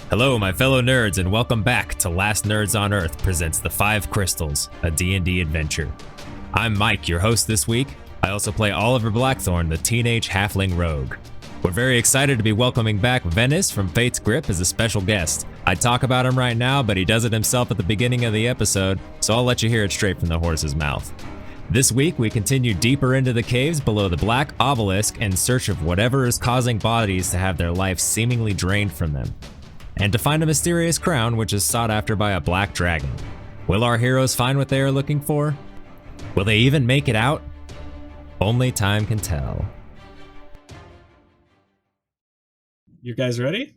Hello, my fellow nerds, and welcome back to Last Nerds on Earth presents The Five Crystals, a D&D adventure. I'm Mike, your host this week. I also play Oliver Blackthorn, the teenage halfling rogue. We're very excited to be welcoming back Venice from Fate's Grip as a special guest. I'd talk about him right now, but he does it himself at the beginning of the episode, so I'll let you hear it straight from the horse's mouth. This week, we continue deeper into the caves below the Black Obelisk in search of whatever is causing bodies to have their life seemingly drained from them, and to find a mysterious crown which is sought after by a black dragon. Will our heroes find what they are looking for? Will they even make it out? Only time can tell. You guys ready?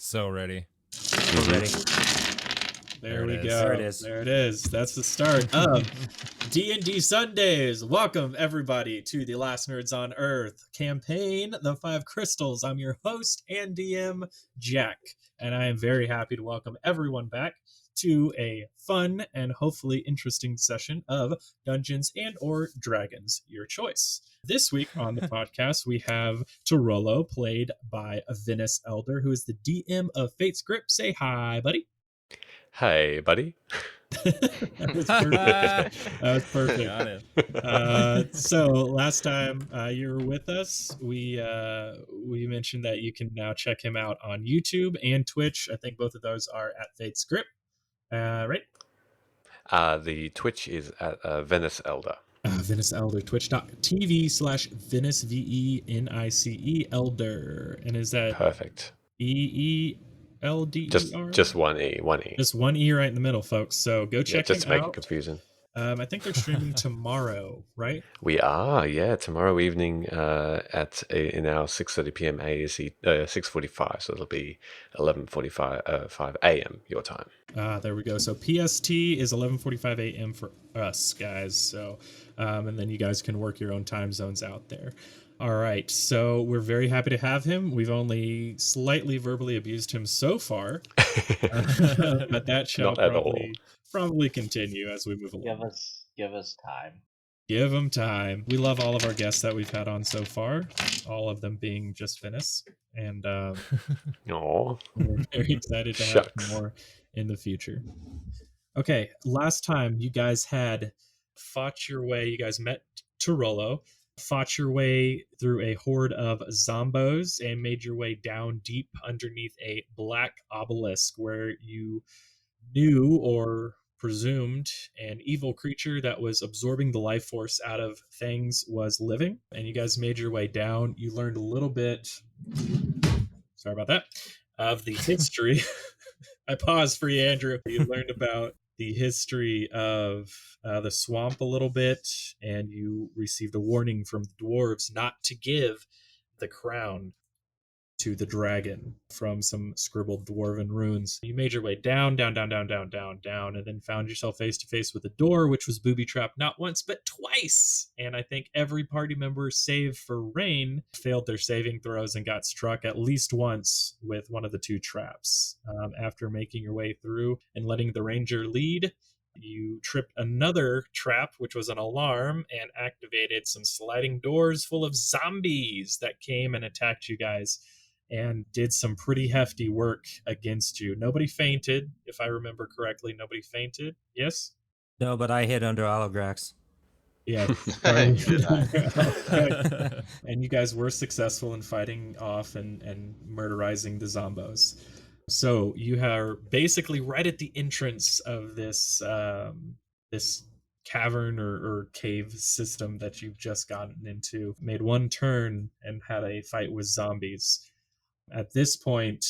So ready. We're ready. There we it is. go. There it is. There it is. That's the start of D&D Sundays. Welcome everybody to the Last Nerds on Earth campaign, The Five Crystals. I'm your host and DM, Jack, and I am very happy to welcome everyone back to a fun and hopefully interesting session of Dungeons and or Dragons, your choice. This week on the podcast, we have Turolo, played by Venice Elder, who is the DM of Fate's Grip. Say hi, buddy. Hey, buddy. That was perfect. That was perfect. Got it. So last time you were with us, we mentioned that you can now check him out on YouTube and Twitch. I think both of those are at Fate's Grip. Right? The Twitch is at Venice Elder. Venice Elder, twitch.tv/Venice, VENICE Elder. And is that Perfect. EELDER? Just one E. Just one E right in the middle, folks. So go check just to him make out. it confusing. I think they're streaming tomorrow, right? We are, tomorrow evening in our 6:30 p.m. ASC 6:45, so it'll be 11:45 a.m. your time. There we go. So PST is 11:45 a.m. for us, guys. So, and then you guys can work your own time zones out there. All right. So we're very happy to have him. We've only slightly verbally abused him so far, but that shall probably continue as we move along. Give us time. Give him time. We love all of our guests that we've had on so far, all of them being just Venice, and Aww. we're very excited to have more in the future. Okay, last time you guys had fought your way, you guys met Turolo, fought your way through a horde of zombos and made your way down deep underneath a black obelisk where you knew or presumed an evil creature that was absorbing the life force out of things was living. And you guys made your way down. You learned a little bit, sorry about that, of the history. I paused for you, Andrew. You learned about the history of the swamp a little bit, and you received a warning from the dwarves not to give the crown to the dragon from some scribbled dwarven runes. You made your way down, and then found yourself face to face with a door, which was booby-trapped not once, but twice. And I think every party member, save for Rain, failed their saving throws and got struck at least once with one of the two traps. After making your way through and letting the ranger lead, you tripped another trap, which was an alarm, and activated some sliding doors full of zombies that came and attacked you guys and did some pretty hefty work against you. Nobody fainted, if I remember correctly. Nobody fainted. Yes? No, but I hid under Aligrax. Yeah. And you guys were successful in fighting off and murderizing the zombos. So you are basically right at the entrance of this this cavern or cave system that you've just gotten into. Made one turn and had a fight with zombies. At this point,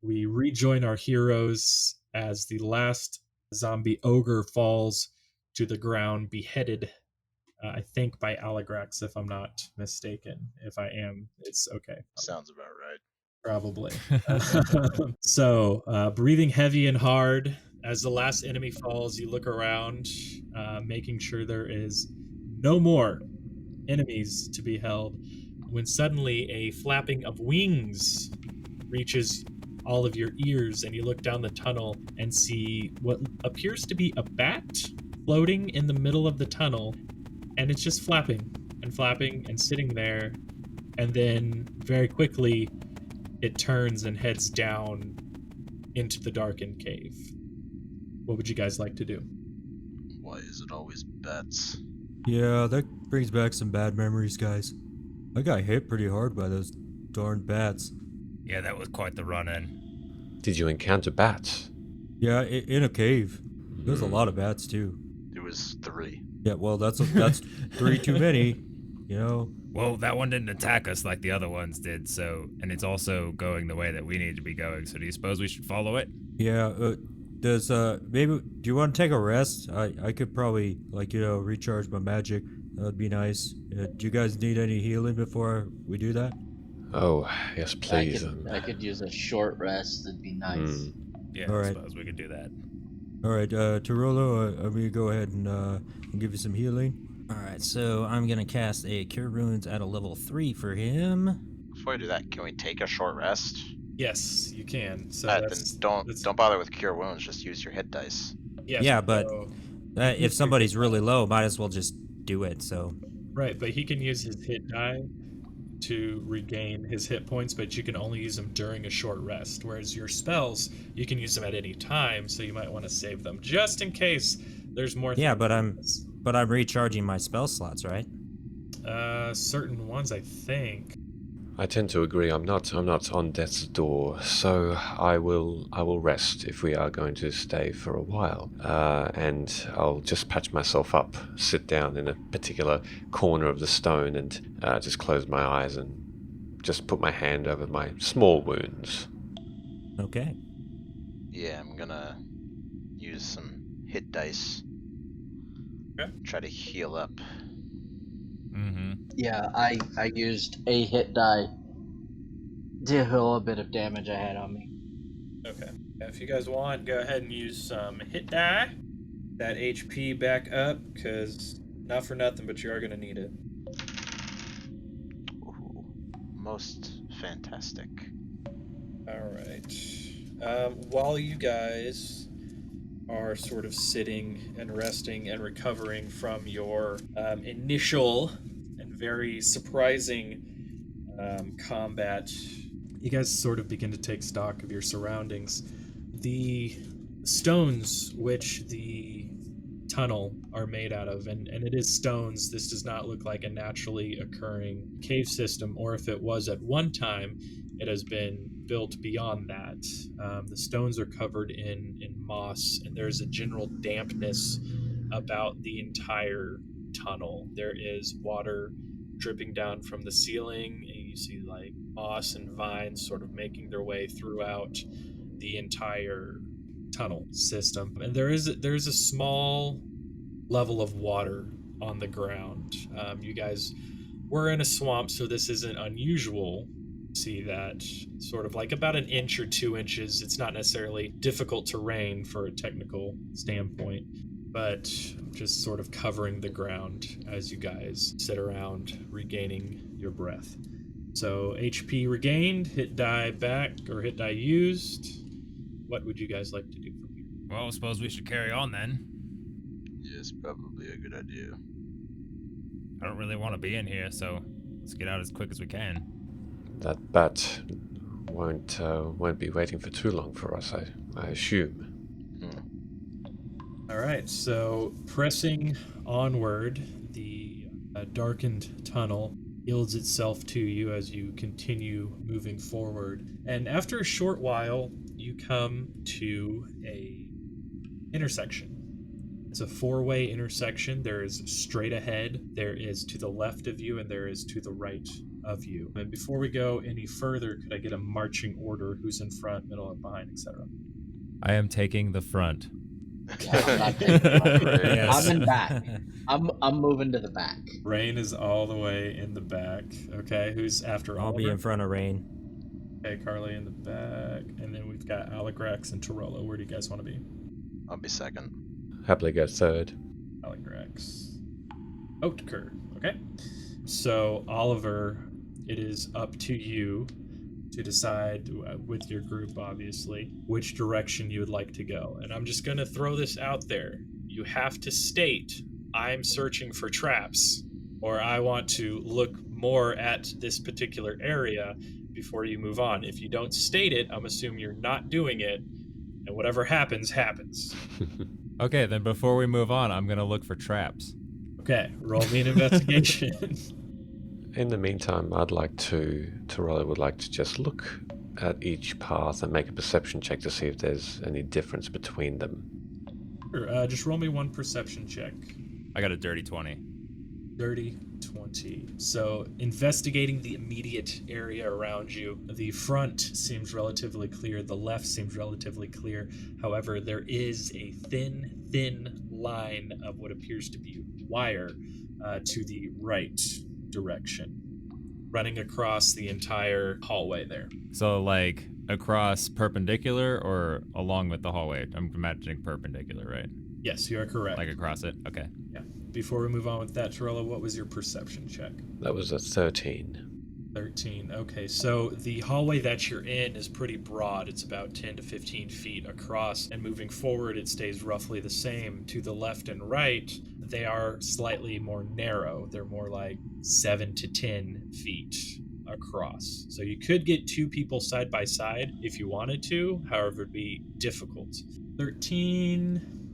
we rejoin our heroes as the last zombie ogre falls to the ground, beheaded, I think by Aligrax, if I'm not mistaken. If I am, it's okay. Sounds about right. Probably. So, breathing heavy and hard, as the last enemy falls, you look around, making sure there is no more enemies to be held, when suddenly a flapping of wings reaches all of your ears, and you look down the tunnel and see what appears to be a bat floating in the middle of the tunnel, and it's just flapping and sitting there, and then very quickly it turns and heads down into the darkened cave. What would you guys like to do? Why is it always bats? Yeah, that brings back some bad memories, guys. I got hit pretty hard by those darn bats. Yeah, that was quite the run-in. Did you encounter bats? Yeah, in a cave. There's a lot of bats too. It was 3. Yeah, well, that's 3 too many. You know. Well, that one didn't attack us like the other ones did, so, and it's also going the way that we need to be going, so do you suppose we should follow it? Yeah, maybe, do you want to take a rest? I could probably, recharge my magic. That'd be nice. Do you guys need any healing before we do that? Oh, yes, please. I could use a short rest. It'd be nice. Yeah, All I right. suppose we could do that. Alright, Turolo, I'm gonna go ahead and give you some healing. Alright, so I'm gonna cast a Cure Wounds at a level 3 for him. Before we do that, can we take a short rest? Yes, you can. So Then that's, don't bother with cure wounds. Just use your hit dice. yes, Yeah, but so- if somebody's really low, might as well just do it, so... right, but he can use his hit die to regain his hit points, but you can only use them during a short rest. Whereas your spells, you can use them at any time, so you might want to save them just in case there's more. Yeah, but things. I'm recharging my spell slots, right? Certain ones, I think. I tend to agree. I'm not on death's door, so I will rest if we are going to stay for a while, and I'll just patch myself up, sit down in a particular corner of the stone, and just close my eyes and just put my hand over my small wounds. Okay. Yeah, I'm gonna use some hit dice. Okay. Try to heal up. Mm-hmm. Yeah, I used a hit die to heal a bit of damage I had on me. Okay. If you guys want, go ahead and use some hit die. That HP back up, because not for nothing, but you are going to need it. Ooh, most fantastic. Alright. While you guys are sort of sitting and resting and recovering from your initial and very surprising combat, you guys sort of begin to take stock of your surroundings. The stones which the tunnel are made out of, and it is stones, this does not look like a naturally occurring cave system, or if it was at one time, it has been built beyond that. The stones are covered in moss, and there's a general dampness about the entire tunnel. There is water dripping down from the ceiling, and you see like moss and vines sort of making their way throughout the entire tunnel system. And there's a small level of water on the ground. You guys were in a swamp, so this isn't unusual. See that sort of like about an inch or 2 inches. It's not necessarily difficult terrain for a technical standpoint, but just sort of covering the ground as you guys sit around regaining your breath. So HP regained, hit die back, or hit die used. What would you guys like to do from here? Well, I suppose we should carry on then. Yes, probably a good idea. I don't really want to be in here, so let's get out as quick as we can. That bat won't be waiting for too long for us, I assume. All right, so pressing onward, the darkened tunnel yields itself to you as you continue moving forward. And after a short while, you come to a intersection. It's a four-way intersection. There is straight ahead, there is to the left of you, and there is to the right of you. And before we go any further, could I get a marching order? Who's in front, middle, and behind, etc.? I am taking the front. Yeah, I'm not taking it. Yes. I'm in back. I'm moving to the back. Rain is all the way in the back. Okay, who's after I'll be Oliver? in front of Rain. Okay, Carley in the back. And then we've got Aligrax and Turolo. Where do you guys want to be? I'll be second. Happily go third. Aligrax. Oatker. Okay. So, Oliver, it is up to you to decide with your group, obviously, which direction you would like to go. And I'm just going to throw this out there. You have to state, I'm searching for traps, or I want to look more at this particular area before you move on. If you don't state it, I'm assuming you're not doing it, And whatever happens, happens. Okay, then before we move on, I'm gonna look for traps. Okay, roll me an investigation. In the meantime, Turolo would like to just look at each path and make a perception check to see if there's any difference between them. Sure, just roll me one perception check. I got a dirty 20. Dirty 20. So, investigating the immediate area around you, the front seems relatively clear, the left seems relatively clear. However, there is a thin line of what appears to be wire to the right direction, running across the entire hallway there. So, like, across perpendicular or along with the hallway? I'm imagining perpendicular, right? Yes, you are correct. Like across it? Okay. Yeah. Before we move on with that, Turolo, what was your perception check? That was a 13. 13. Okay, so the hallway that you're in is pretty broad. It's about 10 to 15 feet across, and moving forward, it stays roughly the same. To the left and right, they are slightly more narrow. They're more like 7 to 10 feet across. So you could get two people side by side if you wanted to, however, it'd be difficult. 13.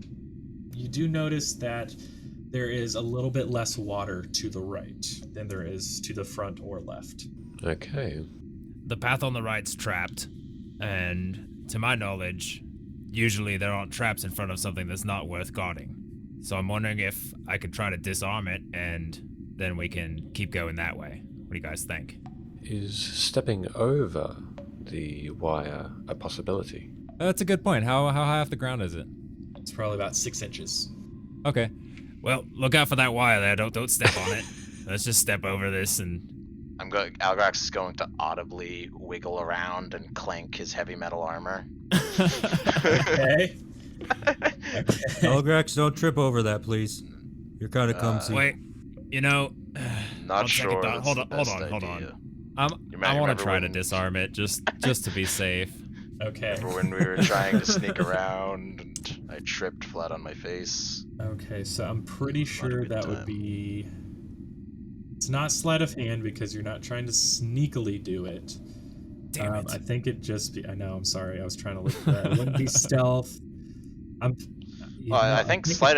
You do notice that there is a little bit less water to the right than there is to the front or left. Okay. The path on the right's trapped, and to my knowledge, usually there aren't traps in front of something that's not worth guarding. So I'm wondering if I could try to disarm it, and then we can keep going that way. What do you guys think? Is stepping over the wire a possibility? That's a good point. How high off the ground is it? It's probably about 6 inches. Okay. Well, look out for that wire there. Don't step on it. Let's just step over this and... Aligrax is going to audibly wiggle around and clank his heavy metal armor. Okay. Aligrax, don't trip over that, please. You're kind of clumsy. Wait, you know... Not sure. Hold on. I want to try to disarm it, just to be safe. Okay. Remember when we were trying to sneak around and I tripped flat on my face? Okay, so I'm pretty sure that would be... It's not sleight of hand because you're not trying to sneakily do it. Damn it. I think it'd just be... I know, I'm sorry. I was trying to look for that. It wouldn't be stealth. I think sleight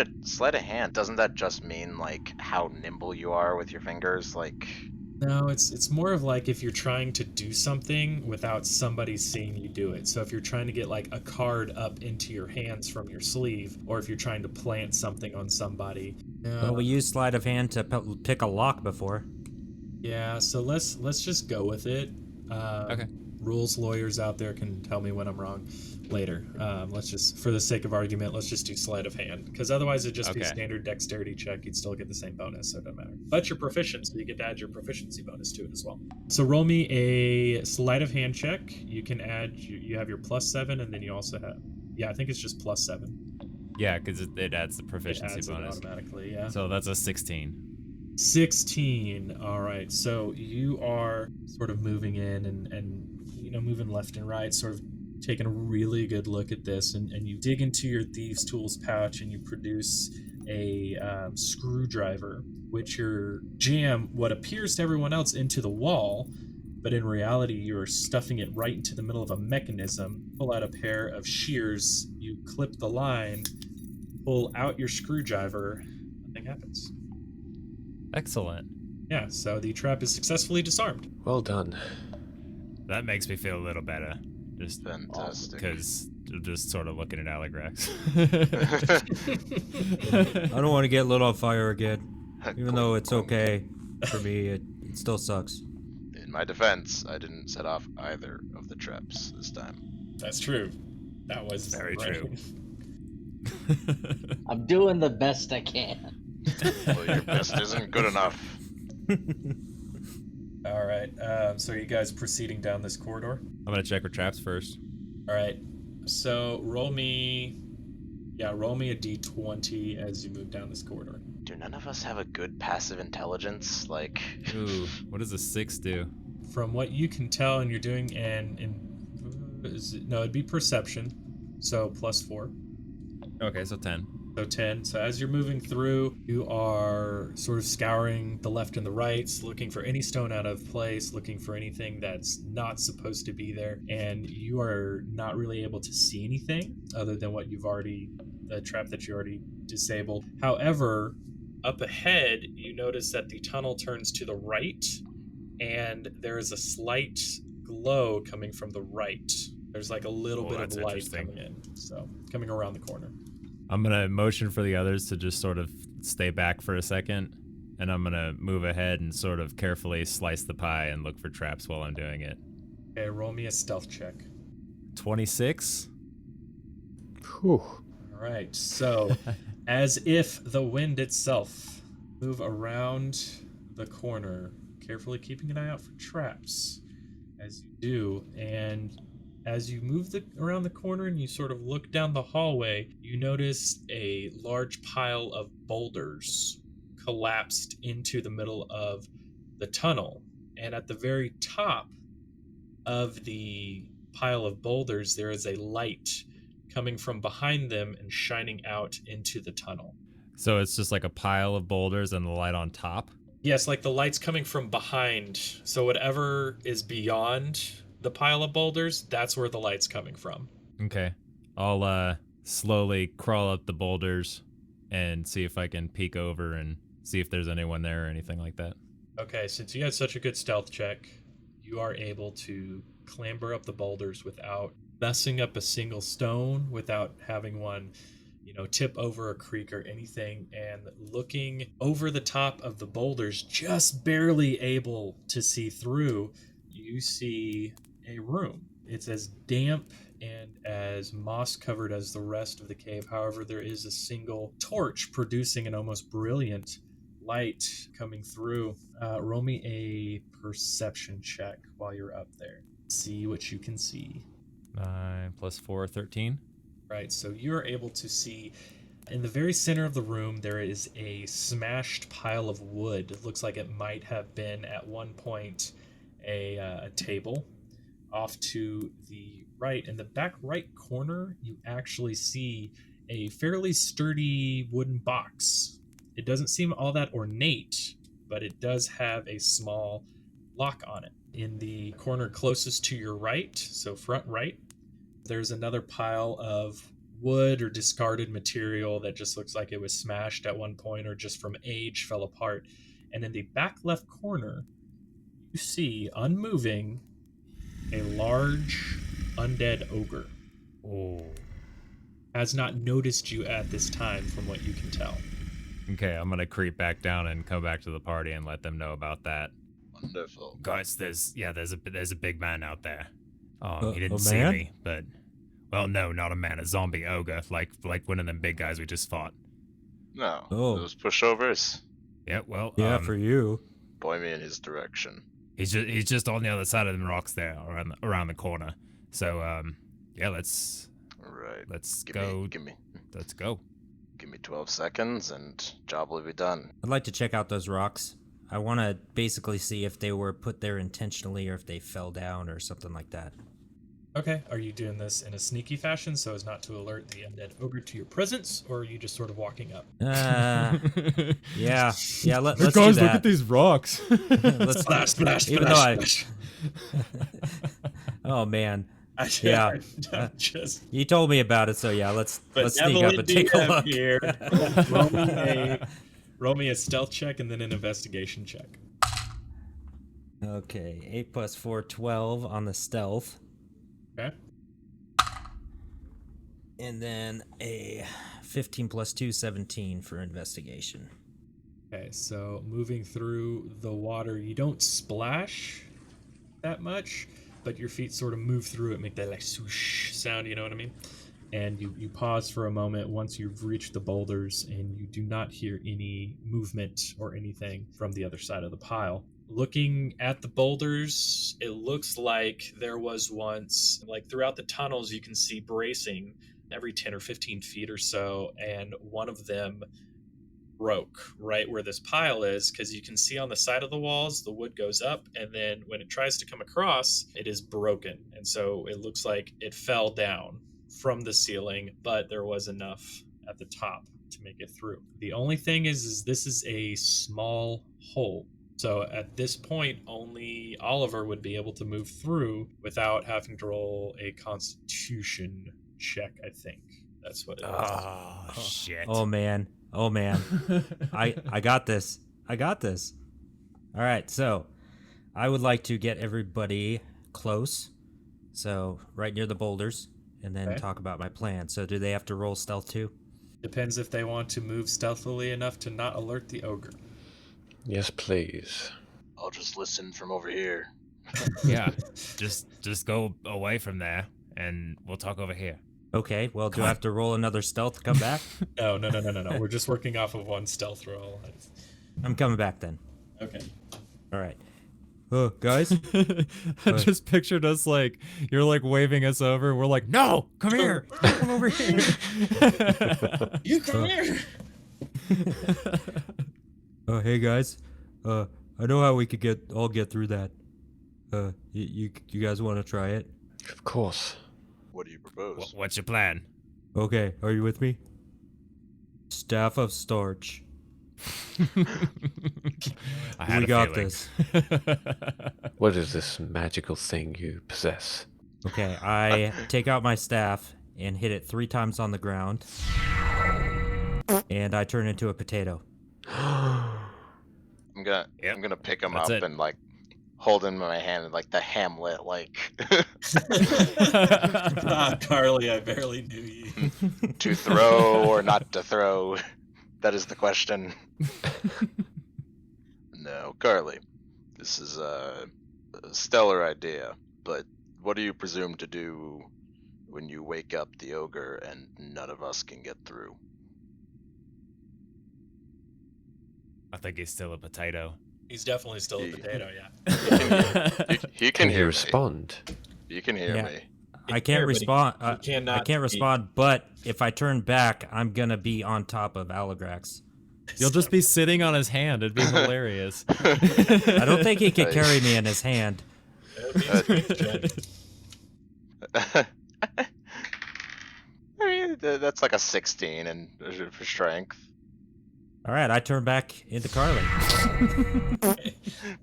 of hand, doesn't that just mean, like, how nimble you are with your fingers? Like... No, it's more of like if you're trying to do something without somebody seeing you do it. So if you're trying to get like a card up into your hands from your sleeve, or if you're trying to plant something on somebody. Well, we used sleight of hand to pick a lock before. Yeah, so let's just go with it. Okay. Rules lawyers out there can tell me when I'm wrong later. Let's just, for the sake of argument, let's just do sleight of hand, because otherwise it'd just be standard dexterity check. You'd still get the same bonus, so it doesn't matter. But you're proficient, so you get to add your proficiency bonus to it as well. So roll me a sleight of hand check. You can add, you have your +7, and then you also have, I think it's just +7. Yeah, because it adds the proficiency it bonus. Automatically, yeah. So that's a 16. 16. All right. So you are sort of moving in and moving left and right, sort of taking a really good look at this, and you dig into your thieves' tools pouch and you produce a screwdriver, which you jam what appears to everyone else into the wall, but in reality you're stuffing it right into the middle of a mechanism. Pull out a pair of shears, you clip the line, pull out your screwdriver, nothing happens. Excellent. Yeah, so the trap is successfully disarmed. Well done. That makes me feel a little better. Just fantastic. Because just sort of looking at Aligrax. I don't want to get lit on fire again. Even though it's okay for me, it still sucks. In my defense, I didn't set off either of the traps this time. That's true. That was very true. I'm doing the best I can. Well, your best isn't good enough. All right. So are you guys proceeding down this corridor? I'm gonna check for traps first. All right. So roll me a d20 as you move down this corridor. Do none of us have a good passive intelligence? Like, ooh, what does a 6 do? From what you can tell, and you're doing it'd be perception, so +4. Okay, so 10. So 10. So as you're moving through, you are sort of scouring the left and the rights, looking for any stone out of place, looking for anything that's not supposed to be there, and you are not really able to see anything other than what you've already, the trap that you already disabled. However, up ahead, you notice that the tunnel turns to the right, and there is a slight glow coming from the right. There's like a little bit of light coming in, so coming around the corner. I'm going to motion for the others to just sort of stay back for a second, and I'm going to move ahead and sort of carefully slice the pie and look for traps while I'm doing it. Okay, roll me a stealth check. 26. Whew. All right, so as if the wind itself, move around the corner, carefully keeping an eye out for traps as you do, and as you move around the corner and you sort of look down the hallway, you notice a large pile of boulders collapsed into the middle of the tunnel. And at the very top of the pile of boulders, there is a light coming from behind them and shining out into the tunnel. So it's just like a pile of boulders and the light on top? Yes, like the light's coming from behind. So whatever is beyond the pile of boulders, that's where the light's coming from. Okay. I'll slowly crawl up the boulders and see if I can peek over and see if there's anyone there or anything like that. Okay, since you had such a good stealth check, you are able to clamber up the boulders without messing up a single stone, without having one, tip over a creek or anything, and looking over the top of the boulders, just barely able to see through, you see a room. It's as damp and as moss covered as the rest of the cave. However, there is a single torch producing an almost brilliant light coming through. Roll me a perception check while you're up there. See what you can see. 9 + 4, 13. Right, so you're able to see in the very center of the room there is a smashed pile of wood. It looks like it might have been at one point a table. Off to the right, in the back right corner, you actually see a fairly sturdy wooden box. It doesn't seem all that ornate, but it does have a small lock on it. In the corner closest to your right, so front right, there's another pile of wood or discarded material that just looks like it was smashed at one point or just from age fell apart. And in the back left corner, you see, unmoving, a large undead ogre. Oh. Has not noticed you at this time, from what you can tell. Okay, I'm gonna creep back down and come back to the party and let them know about that. Wonderful. Guys, there's a big man out there. He A didn't see man? me, but well, no, not a man, a zombie ogre, like one of them big guys we just fought. No, Oh. those pushovers. Yeah, well, Yeah, for you. Point me in his direction. he's just on the other side of them rocks there, around the corner. So yeah, let's All right. go. Give me Let's go. 12 seconds and job will be done. I'd like to check out those rocks. I want to basically see if they were put there intentionally or if they fell down or something like that. Okay, are you doing this in a sneaky fashion so as not to alert the undead ogre to your presence, or are you just sort of walking up? Yeah, let's do Guys, that. look at these rocks. Let's, Splash, even though I, oh man, yeah. Just You told me about it, so yeah, let's sneak up and take a look. Here. Roll me a stealth check and then an investigation check. Okay, 8 + 4, 12 on the stealth. Okay. And then a 15 + 2, 17 for investigation. Okay, so moving through the water, you don't splash that much, but your feet sort of move through it, make that like swoosh sound, you know what I mean? And you pause for a moment once you've reached the boulders, and you do not hear any movement or anything from the other side of the pile. Looking at the boulders, it looks like there was once, like throughout the tunnels, you can see bracing every 10 or 15 feet or so, and one of them broke right where this pile is, because you can see on the side of the walls the wood goes up, and then when it tries to come across, it is broken, and so it looks like it fell down from the ceiling, but there was enough at the top to make it through. The only thing is this is a small hole. So at this point, only Oliver would be able to move through without having to roll a Constitution check, I think. That's what it is. Oh, shit. Oh man. I got this. All right, so I would like to get everybody close, so right near the boulders, and then talk about my plan. So do they have to roll stealth too? Depends if they want to move stealthily enough to not alert the ogre. Yes, please. I'll just listen from over here. Yeah, just go away from there, and we'll talk over here. Okay, well, do I have to roll another stealth to come back? No. We're just working off of one stealth roll. I'm coming back then. Okay. All right. Guys? I just pictured us like, you're like waving us over. We're like, no, come here. Come over here. You come here. Hey guys. I know how we could all get through that. You guys want to try it? Of course. What do you propose? What's your plan? Okay, are you with me? Staff of Starch. I had We a got feeling. this. What is this magical thing you possess? Okay, I take out my staff and hit it 3 times on the ground, and I turn into a potato. I'm gonna pick him That's up it. and like hold him in my hand and like the Hamlet like Carley, I barely knew you. to throw or not to throw. That is the question. No, Carley, this is a stellar idea, but what do you presume to do when you wake up the ogre and none of us can get through? I think he's still a potato. He's definitely still a He- potato, yeah. He can Can hear you me. respond? You can hear Yeah. me. I can't respond. he I cannot can't be- respond, but if I turn back, I'm gonna be on top of Aligrax. You'll just be sitting on his hand. It'd be hilarious. I don't think he could Nice. carry me in his hand. That would be a strange journey. I mean, that's like a 16 and for strength. All right, I turn back into Carley.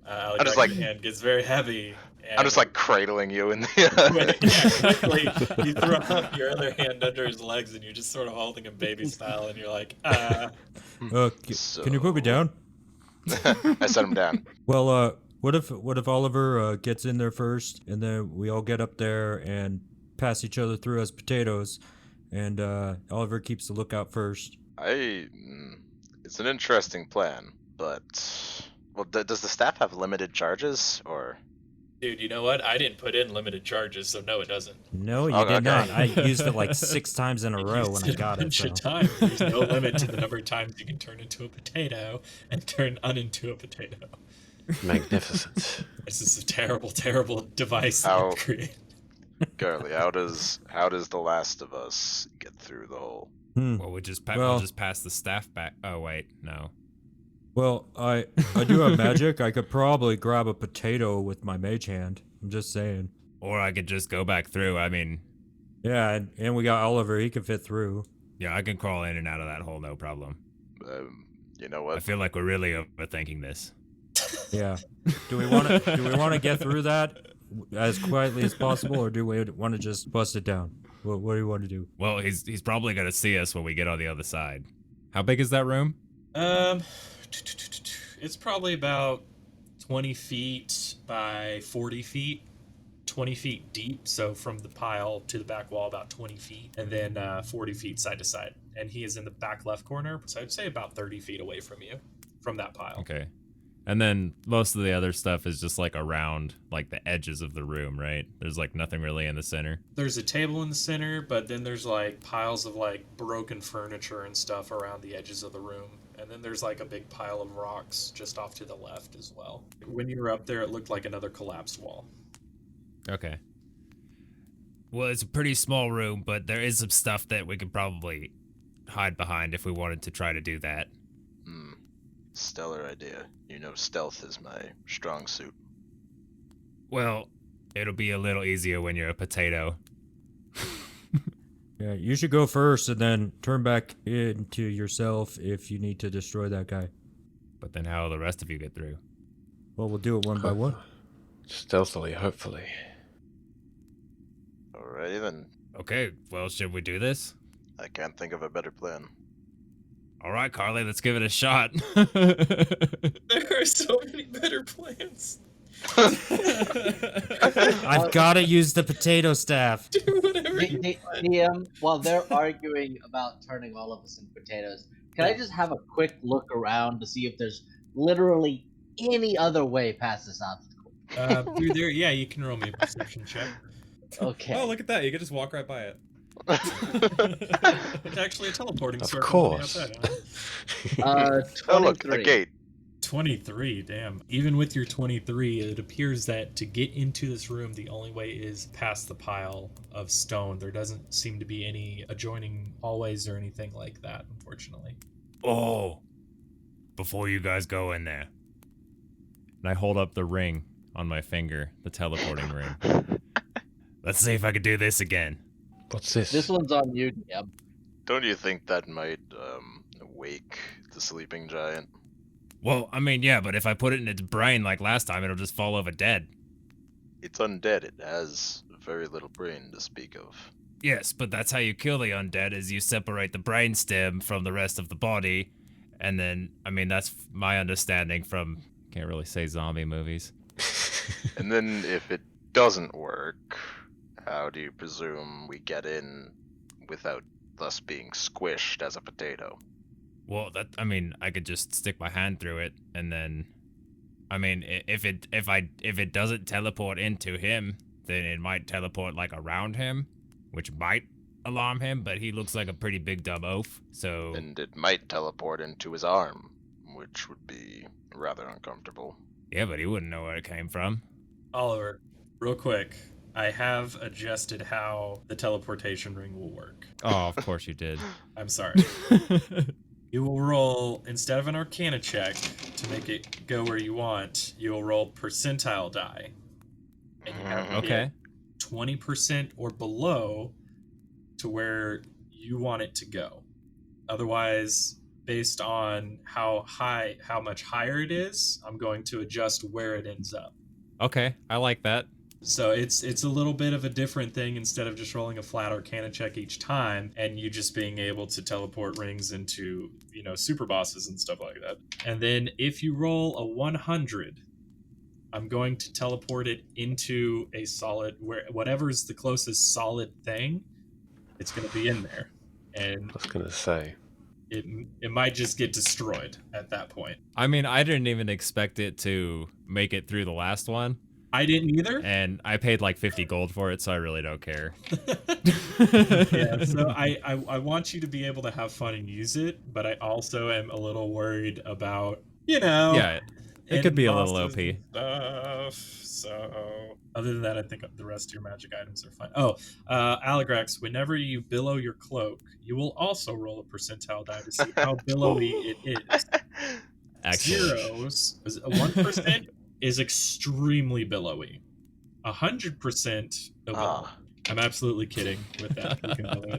I'm just like- your hand gets very heavy. I'm just like cradling you in the. quickly, you throw up your other hand under his legs and you're just sort of holding him baby style and you're like, Can you put me So- down? I set him down. Well, what if Oliver gets in there first, and then we all get up there and pass each other through as potatoes, and Oliver keeps the lookout first. It's an interesting plan, but well, does the staff have limited charges or? dude, you know what? I didn't put in limited charges, so no, it doesn't. No, you Okay, did not. I okay. used it like 6 times in a row when I got a it. bunch So. of times. There's no limit to the number of times you can turn into a potato and turn into a potato. Magnificent. This is a terrible, terrible device that How- I've created. Carly, how does the Last of Us get through the hole? Well, we'll just Well- pass the staff back. Oh wait, no. Well, I do have magic. I could probably grab a potato with my mage hand. I'm just saying. Or I could just go back through. I mean, Yeah, and we got Oliver. He can fit through. yeah, I can crawl in and out of that hole, no problem. You know I what? feel like we're really overthinking this. Yeah. Do we want to get through that as quietly as possible, or do we want to just bust it down? What do you want to do? Well, he's probably gonna see us when we get on the other side. How big is that room? It's probably about 20 feet by 40 feet. 20 feet deep, so from the pile to the back wall about 20 feet, and then 40 feet side to side. And he is in the back left corner, so I'd say about 30 feet away from you, from that pile. Okay. And then most of the other stuff is just like around like the edges of the room, right? There's like nothing really in the center. There's a table in the center, but then there's like piles of like broken furniture and stuff around the edges of the room. And then there's like a big pile of rocks just off to the left as well. When you were up there, it looked like another collapsed wall. Okay. Well, it's a pretty small room, but there is some stuff that we could probably hide behind if we wanted to try to do that. Stellar idea. You know, stealth is my strong suit. Well, it'll be a little easier when you're a potato. Yeah, you should go first and then turn back into yourself if you need to destroy that guy. But then how will the rest of you get through? Well, we'll do it one by one. Stealthily, hopefully. Alrighty then. Okay, well, should we do this? I can't think of a better plan. All right, Carley, let's give it a shot. There are so many better plans. I've got to use the potato staff. Do whatever you DM, while they're arguing about turning all of us into potatoes, can I just have a quick look around to see if there's literally any other way past this obstacle? through there, yeah, you can roll me a perception check. Okay. Oh, look at that. You can just walk right by it. It's actually a teleporting Of circle on the course. outside, huh? 23. Oh, look, a gate. 23, damn. Even with your 23, it appears that to get into this room, the only way is past the pile of stone. There doesn't seem to be any adjoining hallways or anything like that, unfortunately. Oh, before you guys go in there. And I hold up the ring on my finger, the teleporting ring. Let's see if I can do this again. What's this? This one's on you, DM. Don't you think that might wake the sleeping giant? Well, I mean, yeah, but if I put it in its brain like last time, it'll just fall over dead. It's undead. It has very little brain to speak of. Yes, but that's how you kill the undead, is you separate the brainstem from the rest of the body. And then, I mean, that's my understanding from, can't really say zombie movies. And then if it doesn't work, how do you presume we get in without us being squished as a potato? Well, I mean, I could just stick my hand through it, and then, I mean, if it doesn't teleport into him, then it might teleport like around him, which might alarm him. But he looks like a pretty big dumb oaf, so. And it might teleport into his arm, which would be rather uncomfortable. Yeah, but he wouldn't know where it came from. Oliver, real quick, I have adjusted how the teleportation ring will work. Oh, of course you did. I'm sorry. You will roll, instead of an Arcana check to make it go where you want, you will roll percentile die. And you have to Okay. get 20% or below to where you want it to go. Otherwise, based on how much higher it is, I'm going to adjust where it ends up. Okay, I like that. So it's a little bit of a different thing instead of just rolling a flat Arcana check each time and you just being able to teleport rings into, super bosses and stuff like that. And then if you roll a 100, I'm going to teleport it into a solid, whatever's the closest solid thing, it's going to be in there. And I was going to say. it might just get destroyed at that point. I mean, I didn't even expect it to make it through the last one. I didn't either. And I paid like 50 gold for it, so I really don't care. Yeah, so I want you to be able to have fun and use it, but I also am a little worried about, Yeah, it could be a little OP. Stuff. So, other than that, I think the rest of your magic items are fine. Oh, Aligrax, whenever you billow your cloak, you will also roll a percentile die to see how billowy it is. Excellent. Zeros, 1% is extremely billowy. 100% billowy. I'm absolutely kidding with that. You can billow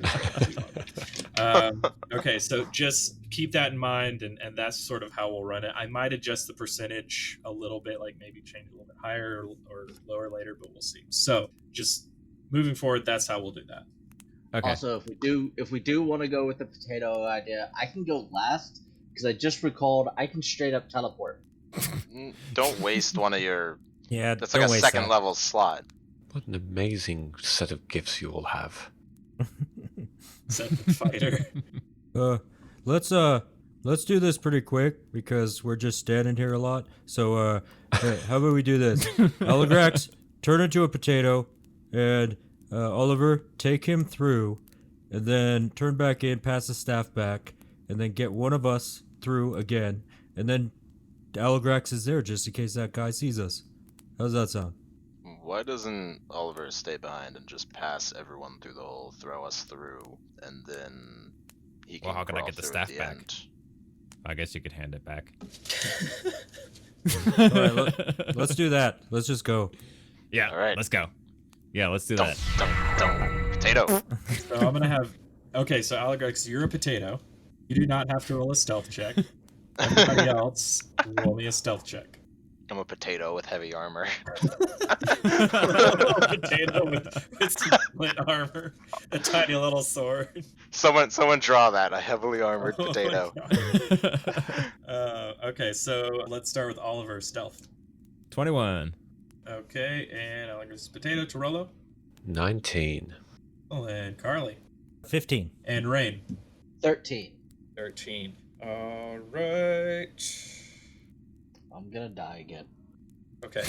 it. Okay, so just keep that in mind, and that's sort of how we'll run it. I might adjust the percentage a little bit, like maybe change it a little bit higher or lower later, but we'll see. So just moving forward, that's how we'll do that. Okay. Also, if we do want to go with the potato idea, I can go last because I just recalled I can straight up teleport. Don't waste one of your. Yeah, That's like don't a waste second that. level slot. What an amazing set of gifts you all have. Set the fighter. Let's do this pretty quick because we're just standing here a lot. So, hey, how about we do this? Aligrax, turn into a potato, and Oliver, take him through, and then turn back in, pass the staff back, and then get one of us through again, and then Aligrax is there just in case that guy sees us. How's that sound? Why doesn't Oliver stay behind and just pass everyone through the hole, throw us through, and then he can Well, how can I crawl get the through staff at back? end? I guess you could hand it back. All right, let's do that. Let's just go. Yeah, All right. let's go. Yeah, let's do Don't, that. don't. Potato. So I'm gonna have. Okay, so Aligrax, you're a potato. You do not have to roll a stealth check. Everybody else, roll me a stealth check. I'm a potato with heavy armor. Potato with split armor, a tiny little sword. Someone draw that, a heavily armored Oh my potato. God. Okay, so let's start with Oliver stealth. 21. Okay, and Aligrax potato. Turolo. 19. Oh, and Carley. 15. And Rain. 13. 13. All right. I'm gonna die again. Okay.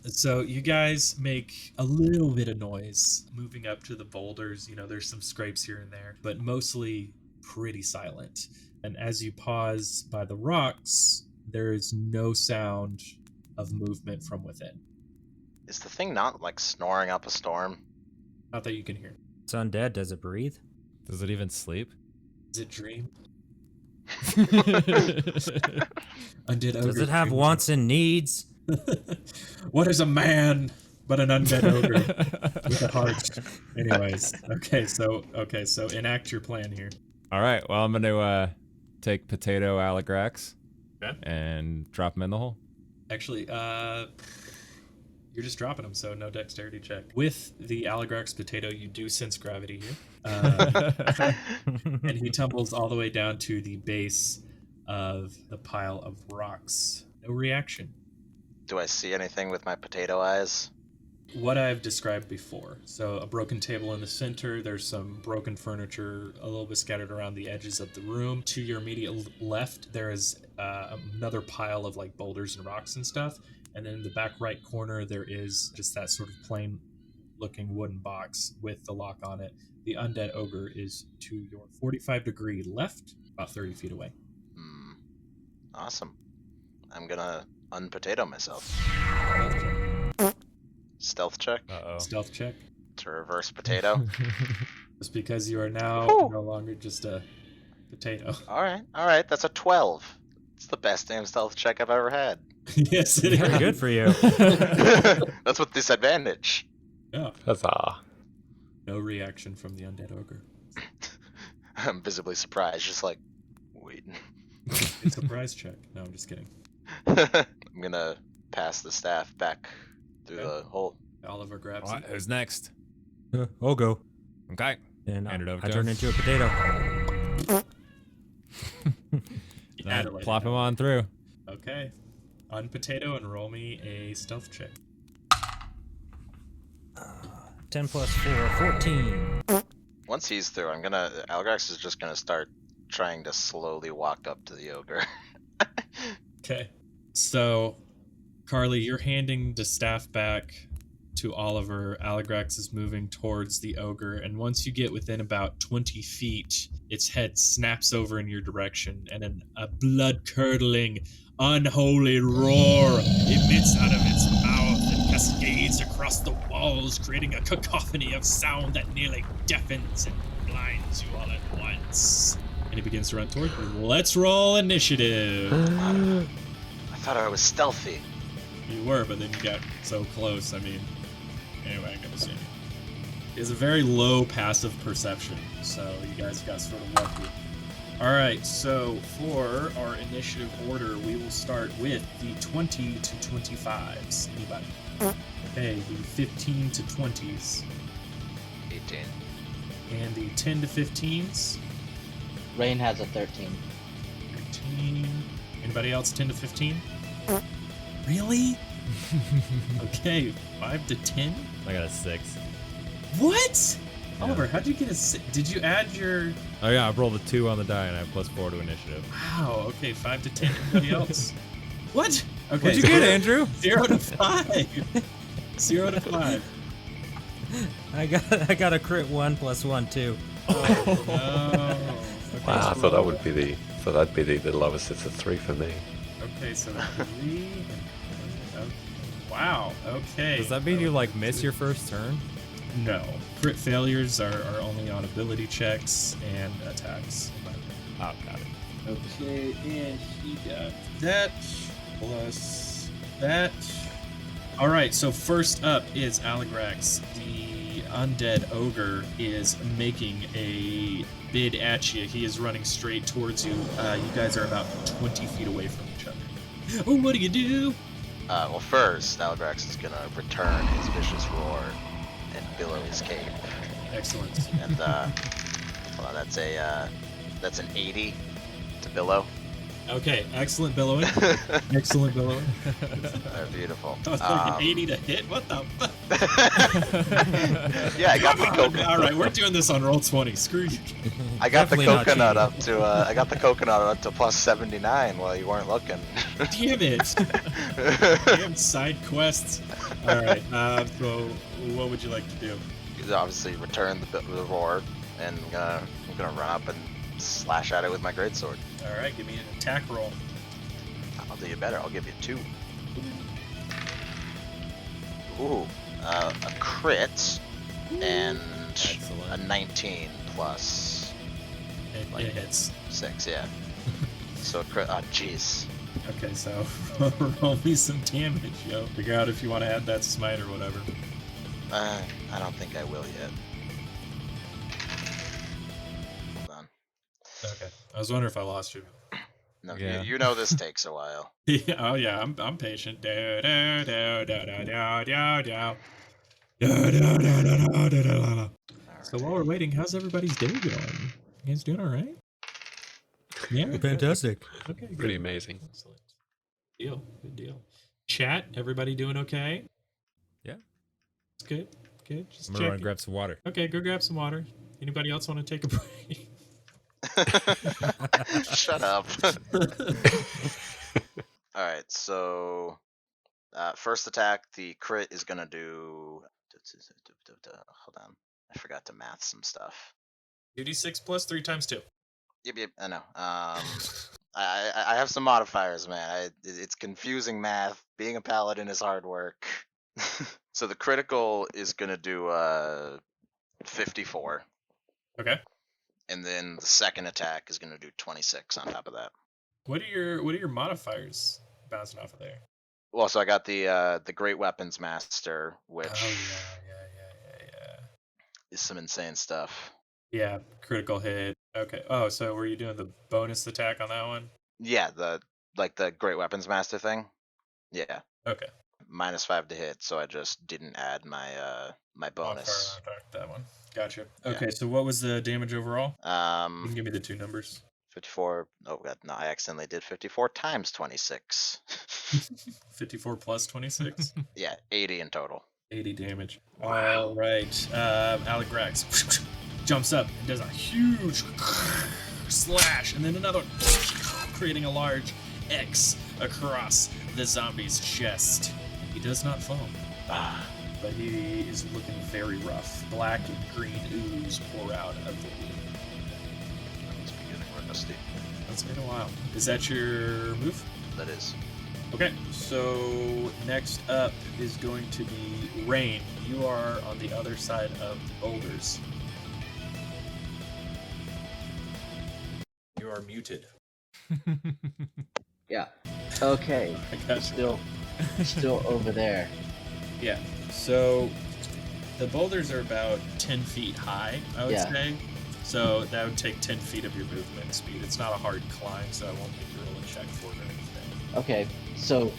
So you guys make a little bit of noise moving up to the boulders. You know, there's some scrapes here and there, but mostly pretty silent. And as you pause by the rocks, there is no sound of movement from within. Is the thing not like snoring up a storm? Not that you can hear. It's undead. Does it breathe? Does it even sleep? Is it dream? Undead ogre. Does it have dreams. wants and needs? What is a man but an undead ogre with a heart? Anyways, okay, so enact your plan here. All right. Well, I'm going to take Potato Aligrax Okay. and drop him in the hole. Actually, you're just dropping them, so no dexterity check. With the Aligrax potato, you do sense gravity here. And he tumbles all the way down to the base of the pile of rocks. No reaction. Do I see anything with my potato eyes? What I've described before. So a broken table in the center, there's some broken furniture a little bit scattered around the edges of the room. To your immediate left, there is another pile of like boulders and rocks and stuff. And then in the back right corner, there is just that sort of plain looking wooden box with the lock on it. The undead ogre is to your 45-degree left, about 30 feet away. Awesome. I'm gonna unpotato myself. Stealth check Uh-oh. Stealth check. to reverse potato. Just because you are now Whew. no longer just a potato. All right. That's a 12. It's the best damn stealth check I've ever had. Yes, it Very is. good for you. That's with disadvantage. Yeah. Huzzah. No reaction from the undead ogre. I'm visibly surprised, just like waiting. It's a surprise check. No, I'm just kidding. I'm gonna pass the staff back through Okay. the hole. Oliver grabs All right, it. who's next? I'll go. Okay. And Hand it over I to turn him. into a potato. Adelaide. Plop him on through. Okay. Unpotato and roll me a stealth check. 10 plus 4, 14. Once he's through, Aligrax is just gonna start trying to slowly walk up to the ogre. Okay. So, Carley, you're handing the staff back to Oliver. Aligrax is moving towards the ogre, and once you get within about 20 feet, its head snaps over in your direction, and a blood-curdling, unholy roar emits out of its mouth and cascades across the walls, creating a cacophony of sound that nearly deafens and blinds you all at once. And he begins to run toward you. Let's roll initiative. I thought I was stealthy. You were, but then you got so close. I mean, anyway, I'm gonna say he has a very low passive perception, so you guys got sort of lucky. All right, so for our initiative order, we will start with the 20 to 25s. Anybody? Okay, the 15 to 20s 18. and the 10 to 15s. Rain has a 13. 13. Anybody else 10 to 15? Really? Okay, 5 to 10. I got a 6. What? Yeah. Oliver, how'd you get a 6? Did you add your... Oh yeah, I rolled a 2 on the die and I have +4 to initiative. Wow, okay, 5 to 10. Anybody else? What? Okay. What'd you get, Andrew? 0 to 5. 0 to 5. I got a crit 1 plus 1 too. Oh, no. Okay, Wow, I so thought roll- that'd be the lowest. It's a 3 for me. Okay, so 3. Okay. Wow, okay. Does that mean you like miss your first turn? No. Crit failures are only on ability checks and attacks. Oh, got it. Okay, and he got that plus that. All right, so first up is Aligrax. The the undead ogre is making a bid at you. He is running straight towards you. You guys are about 20 feet away from each other. Oh, what do you do? Well, first, Aligrax is gonna return his vicious roar and billow his cape. Excellent. And well, that's an 80 to billow. Okay, excellent billowing. Excellent billowing. Beautiful. I was like an 80 to hit. What the fuck? Yeah, I got the coconut. All right, we're doing this on roll 20. Screw you. I got the Definitely not coconut cheating. up to I got the coconut up to plus 79 while you weren't looking. Damn it. Damn side quests. All right. So what would you like to do? He's obviously returned the roar, and I'm gonna run up and slash at it with my greatsword. All right, give me an attack roll. I'll do you better. I'll give you 2. Ooh, a crit and Excellent. a 19 plus It hits. 6. Yeah. So a crit. Oh, jeez. Okay, so roll me some damage, yo. Figure out if you want to add that smite or whatever. I don't think I will yet. Hold on. Okay. I was wondering if I lost you. No, Yeah. you know this takes a while. Yeah, oh yeah, I'm patient. Do, do, do, do, do, do, do, do. Do, do, do, do, do, do, do. So while we're waiting, how's everybody's day going? You guys doing all right? Yeah. Fantastic. Okay. Good. Pretty amazing. Excellent. Deal. Good deal. Chat. Everybody doing okay? Yeah. It's good. Good. Just I'm gonna run checking. and grab some water. Okay, go grab some water. Anybody else want to take a break? Shut up. Alright, so first attack, the crit is gonna do. Hold on, I forgot to math some stuff. 2d6 plus 3 times 2. Yep, I know. I have some modifiers, man. It's confusing math. Being a paladin is hard work. So the critical is gonna do 54. Okay. And then the second attack is going to do 26 on top of that. What are your modifiers bouncing off of there? Well, so I got the Great Weapons Master, which Yeah. is some insane stuff. Yeah, critical hit. Okay. Oh, so were you doing the bonus attack on that one? Yeah, the Great Weapons Master thing. Yeah, Okay. -5 to hit, so I just didn't add my my bonus. Modifier on that one. Gotcha. Yeah. Okay, so what was the damage overall? You can give me the 2 numbers. 54. Oh god, no, I accidentally did 54 times 26. 54 plus 26. Yeah, 80 in total. 80 damage. All right. Aligrax jumps up and does a huge slash, and then another one, creating a large X across the zombie's chest. He does not fall, but he is looking very rough. Black and green ooze pour out of the wound. It's beginning rusty. That's been a while. Is that your move? That is. Okay, so next up is going to be Rain. You are on the other side of the boulders. You are muted. Yeah. Okay. I got you. Still over there. Yeah, so the boulders are about 10 feet high, I would Yeah. say. So that would take 10 feet of your movement speed. It's not a hard climb, so I won't make you roll a check for it or anything. Okay. So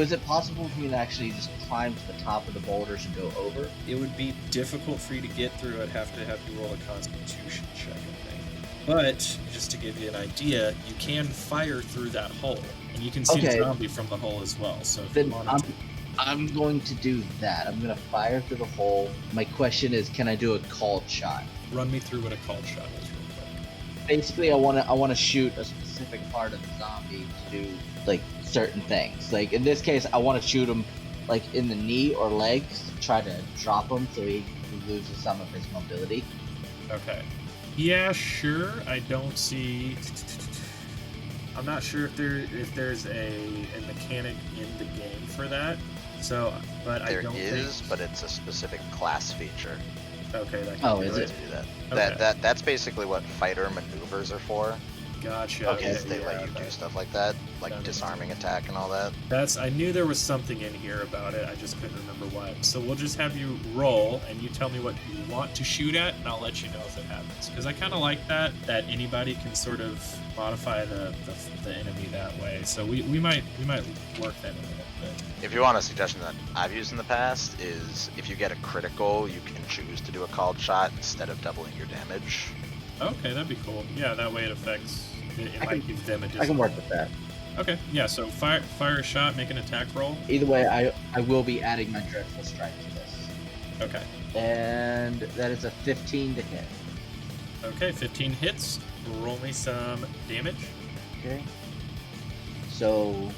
is it possible for me to actually just climb to the top of the boulders and go over? It would be difficult for you to get through. I'd have to have you roll a constitution check, I think. But, just to give you an idea, you can fire through that hole. And you can see the Okay. zombie from the hole as well. So if Then you wanted to. I'm going to do that. I'm going to fire through the hole. My question is, can I do a called shot? Run me through what a called shot is real quick. Basically, I want to shoot a specific part of the zombie to do like certain things. Like in this case, I want to shoot him like in the knee or legs to try to drop him so he loses some of his mobility. Okay. Yeah, sure. I don't see. I'm not sure if there's a mechanic in the game for that. So, but I There don't is, think. but it's a specific class feature. Okay, that can Oh, do is To it? do that. Okay. That's basically what fighter maneuvers are for. Gotcha. Okay, Okay, they let you do stuff like that, like that makes disarming attack and all that. I knew there was something in here about it. I just couldn't remember what. So we'll just have you roll, and you tell me what you want to shoot at, and I'll let you know if it happens. Because I kind of like that anybody can sort of modify the enemy that way. So we might work that in a little bit. If you want a suggestion that I've used in the past is if you get a critical, you can choose to do a called shot instead of doubling your damage. Okay, that'd be cool. Yeah, that way it affects. It might give them a I can work with that. Okay, yeah. So fire a shot, make an attack roll. Either way, I will be adding my dreadful strike to this. Okay. And that is a 15 to hit. Okay, 15 hits. Roll me some damage. Okay. So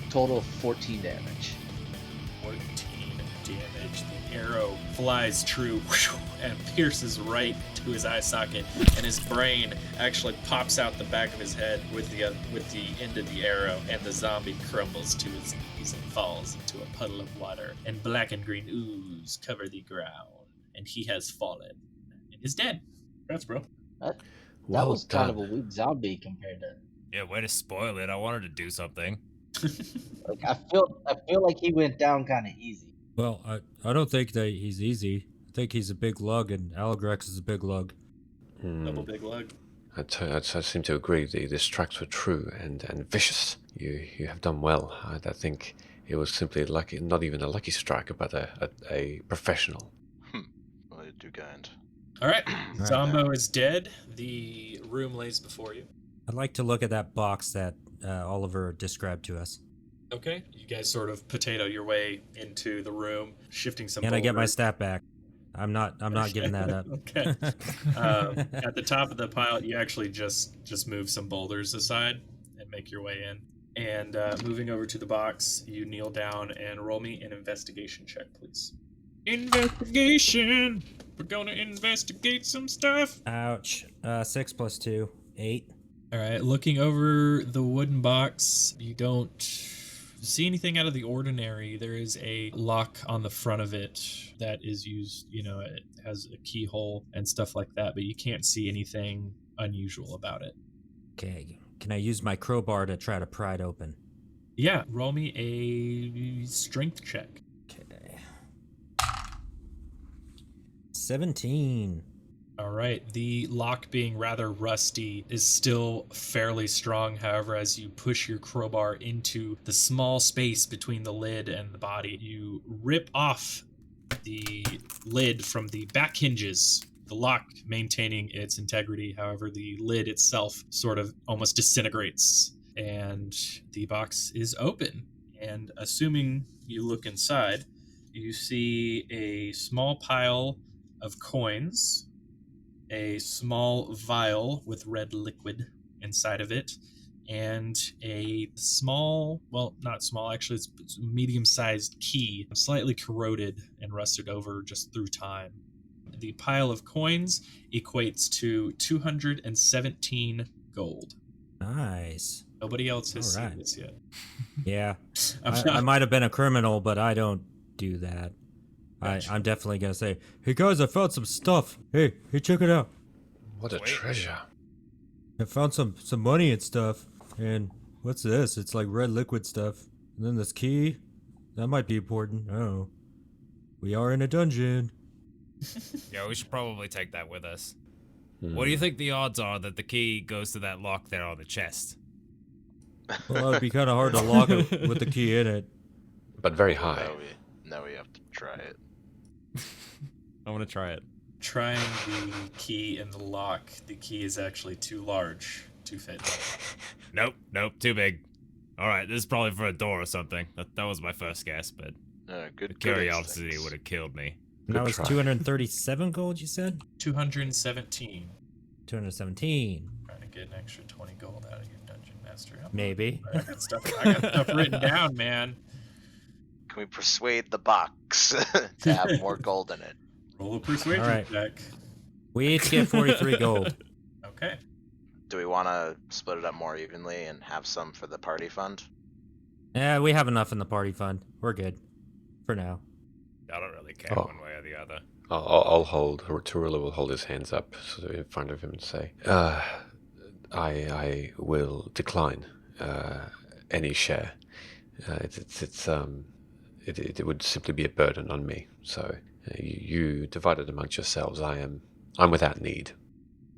total of 14 damage. 14 damage. The arrow flies true and pierces right to his eye socket, and his brain actually pops out the back of his head with the end of the arrow, and the zombie crumbles to his knees and falls into a puddle of water, and black and green ooze cover the ground, and he has fallen and is dead. Congrats, bro. That Well was kind of done. a weak zombie compared to. Yeah, way to spoil it. I wanted to do something. Like I feel like he went down kind of easy. Well, I don't think that he's easy. I think he's a big lug, and Aligrax is a big lug. Double big lug. I seem to agree. The strikes were true and vicious. You have done well. I think it was simply lucky, not even a lucky strike, but a professional. Well, you do kind. All right, Zombo is dead. The room lays before you. I'd like to look at that box that Oliver described to us. Okay, you guys sort of potato your way into the room, shifting some. Can I get my boulders. stat back? I'm not giving that up. Okay. At the top of the pile, you actually just move some boulders aside and make your way in. And moving over to the box, you kneel down and roll me an investigation check, please. Investigation. We're gonna investigate some stuff. Ouch. 6 + 2, 8. All right, looking over the wooden box, you don't see anything out of the ordinary. There is a lock on the front of it that is used, it has a keyhole and stuff like that, but you can't see anything unusual about it. Okay. Can I use my crowbar to try to pry it open? Yeah, roll me a strength check. Okay. 17. All right, the lock being rather rusty is still fairly strong. However, as you push your crowbar into the small space between the lid and the body, you rip off the lid from the back hinges, the lock maintaining its integrity. However, the lid itself sort of almost disintegrates, and the box is open. And assuming you look inside, you see a small pile of coins, a small vial with red liquid inside of it, and a small, well, not small, actually, it's a medium-sized key, slightly corroded and rusted over just through time. The pile of coins equates to 217 gold. Nice. Nobody else has All right. seen this yet. Yeah. I'm I not- might have been a criminal, but I don't do that. I'm definitely going to say, hey guys, I found some stuff. Hey, check it out. What a treasure! I found some money and stuff. And what's this? It's like red liquid stuff. And then this key. That might be important. Oh. We are in a dungeon. Yeah, we should probably take that with us. What do you think the odds are that the key goes to that lock there on the chest? Well, it would be kind of hard to lock it with the key in it. But very high. Now we have to try it. I want to try it. Trying the key in the lock, the key is actually too large to fit. Nope, too big. All right, this is probably for a door or something. That was my first guess, but Good. the curiosity would have killed me. That was try. 237 gold, you said? 217. 217. Trying to get an extra 20 gold out of your dungeon master. Maybe. I got stuff written down, man. Can we persuade the box to have more gold in it? Roll a persuasion All right. check. We each get 43 gold. Okay. Do we want to split it up more evenly and have some for the party fund? Yeah, we have enough in the party fund. We're good. For now. I don't really care Oh. one way or the other. I'll hold. Turolo will hold his hands up in front of him and say, I will decline any share. It would simply be a burden on me. So you divide it amongst yourselves. I'm without need.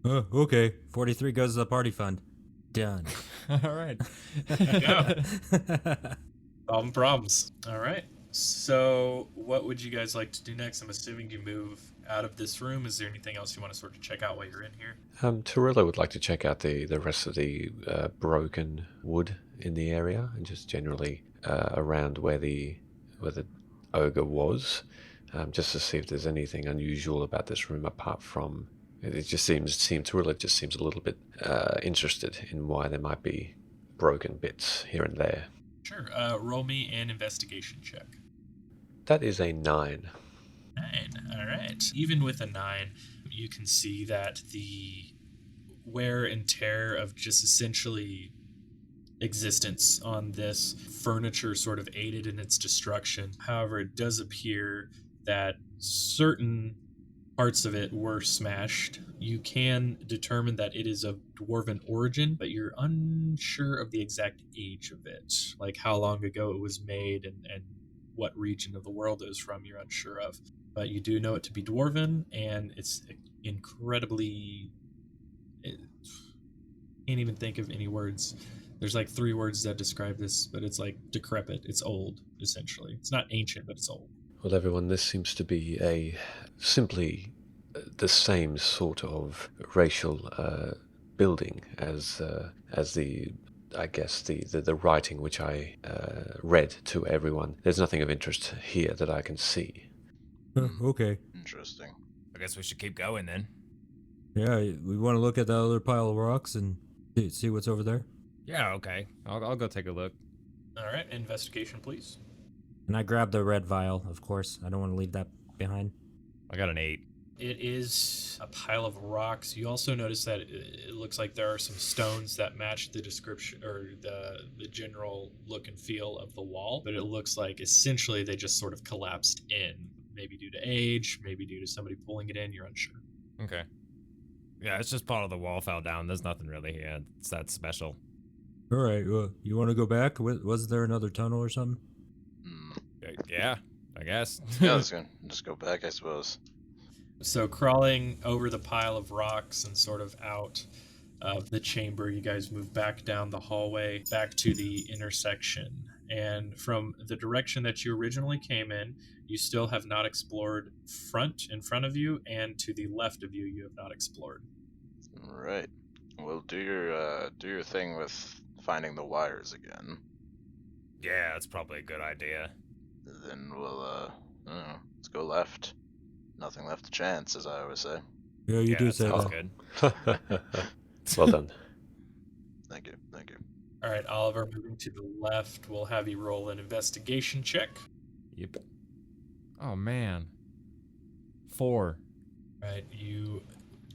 Okay. 43 goes to the party fund. Done. All right. Go. Problems. All right. So, what would you guys like to do next? I'm assuming you move out of this room. Is there anything else you want to sort of check out while you're in here? Turolo would like to check out the rest of the broken wood in the area, and just generally around where the ogre was, just to see if there's anything unusual about this room apart from it. Turolo just seems a little bit interested in why there might be broken bits here and there. Sure. Roll me an investigation check. That is a 9. 9. All right. Even with a 9, you can see that the wear and tear of just essentially existence on this furniture sort of aided in its destruction. However, it does appear that certain parts of it were smashed. You can determine that it is of Dwarven origin, but you're unsure of the exact age of it, like how long ago it was made and what region of the world it was from. You're unsure of, but you do know it to be Dwarven, and it's incredibly. Can't even think of any words. There's like 3 words that describe this, but it's like decrepit. It's old, essentially. It's not ancient, but it's old. Well, everyone, this seems to be simply the same sort of racial building as the writing which I read to everyone. There's nothing of interest here that I can see. Okay. Interesting. I guess we should keep going then. Yeah, we want to look at that other pile of rocks and see what's over there. Yeah, okay. I'll go take a look. All right, investigation, please. And I grabbed the red vial, of course. I don't want to leave that behind. I got an 8. It is a pile of rocks. You also notice that it looks like there are some stones that match the description or the general look and feel of the wall, but it looks like essentially they just sort of collapsed in, maybe due to age, maybe due to somebody pulling it in. You're unsure. Okay. Yeah, it's just part of the wall fell down. There's nothing really here. It's that special. All right, well, you want to go back? Was there another tunnel or something? Yeah, I guess. Yeah, let's just go back, I suppose. So crawling over the pile of rocks and sort of out of the chamber, you guys move back down the hallway, back to the intersection. And from the direction that you originally came in, you still have not explored in front of you, and to the left of you have not explored. All right. Well, do your thing with finding the wires again. Yeah, that's probably a good idea. Then we'll, I don't know, let's go left. Nothing left to chance, as I always say. Yeah, you do that say sounds that. good. Well done. Thank you. All right, Oliver, moving to the left, we'll have you roll an investigation check. Yep. Oh, man. 4. All right, you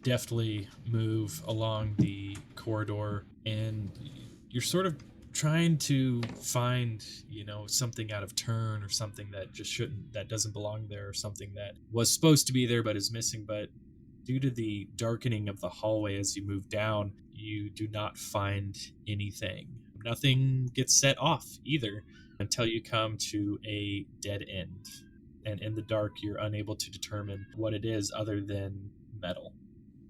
deftly move along the corridor, and you're sort of trying to find, something out of turn or something that that doesn't belong there, or something that was supposed to be there but is missing. But due to the darkening of the hallway as you move down, you do not find anything. Nothing gets set off either until you come to a dead end. And in the dark, you're unable to determine what it is other than metal.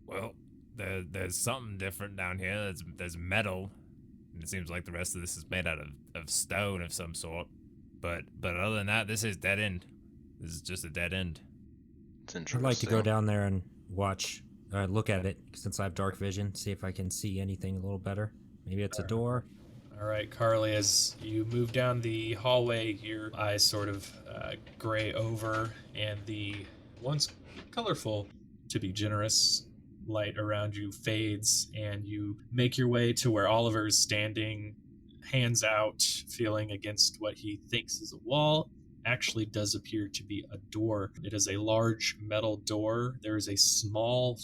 Well, there's something different down here. There's metal. And it seems like the rest of this is made out of stone of some sort. But other than that, this is dead end. This is just a dead end. It's interesting. I'd like to go down there and look at it, since I have dark vision, see if I can see anything a little better. Maybe it's a door. All right, Carley, as you move down the hallway, your eyes sort of gray over, and the once colorful, to be generous, light around you fades, and you make your way to where Oliver is standing, hands out, feeling against what he thinks is a wall. Actually does appear to be a door. It is a large metal door. There is a small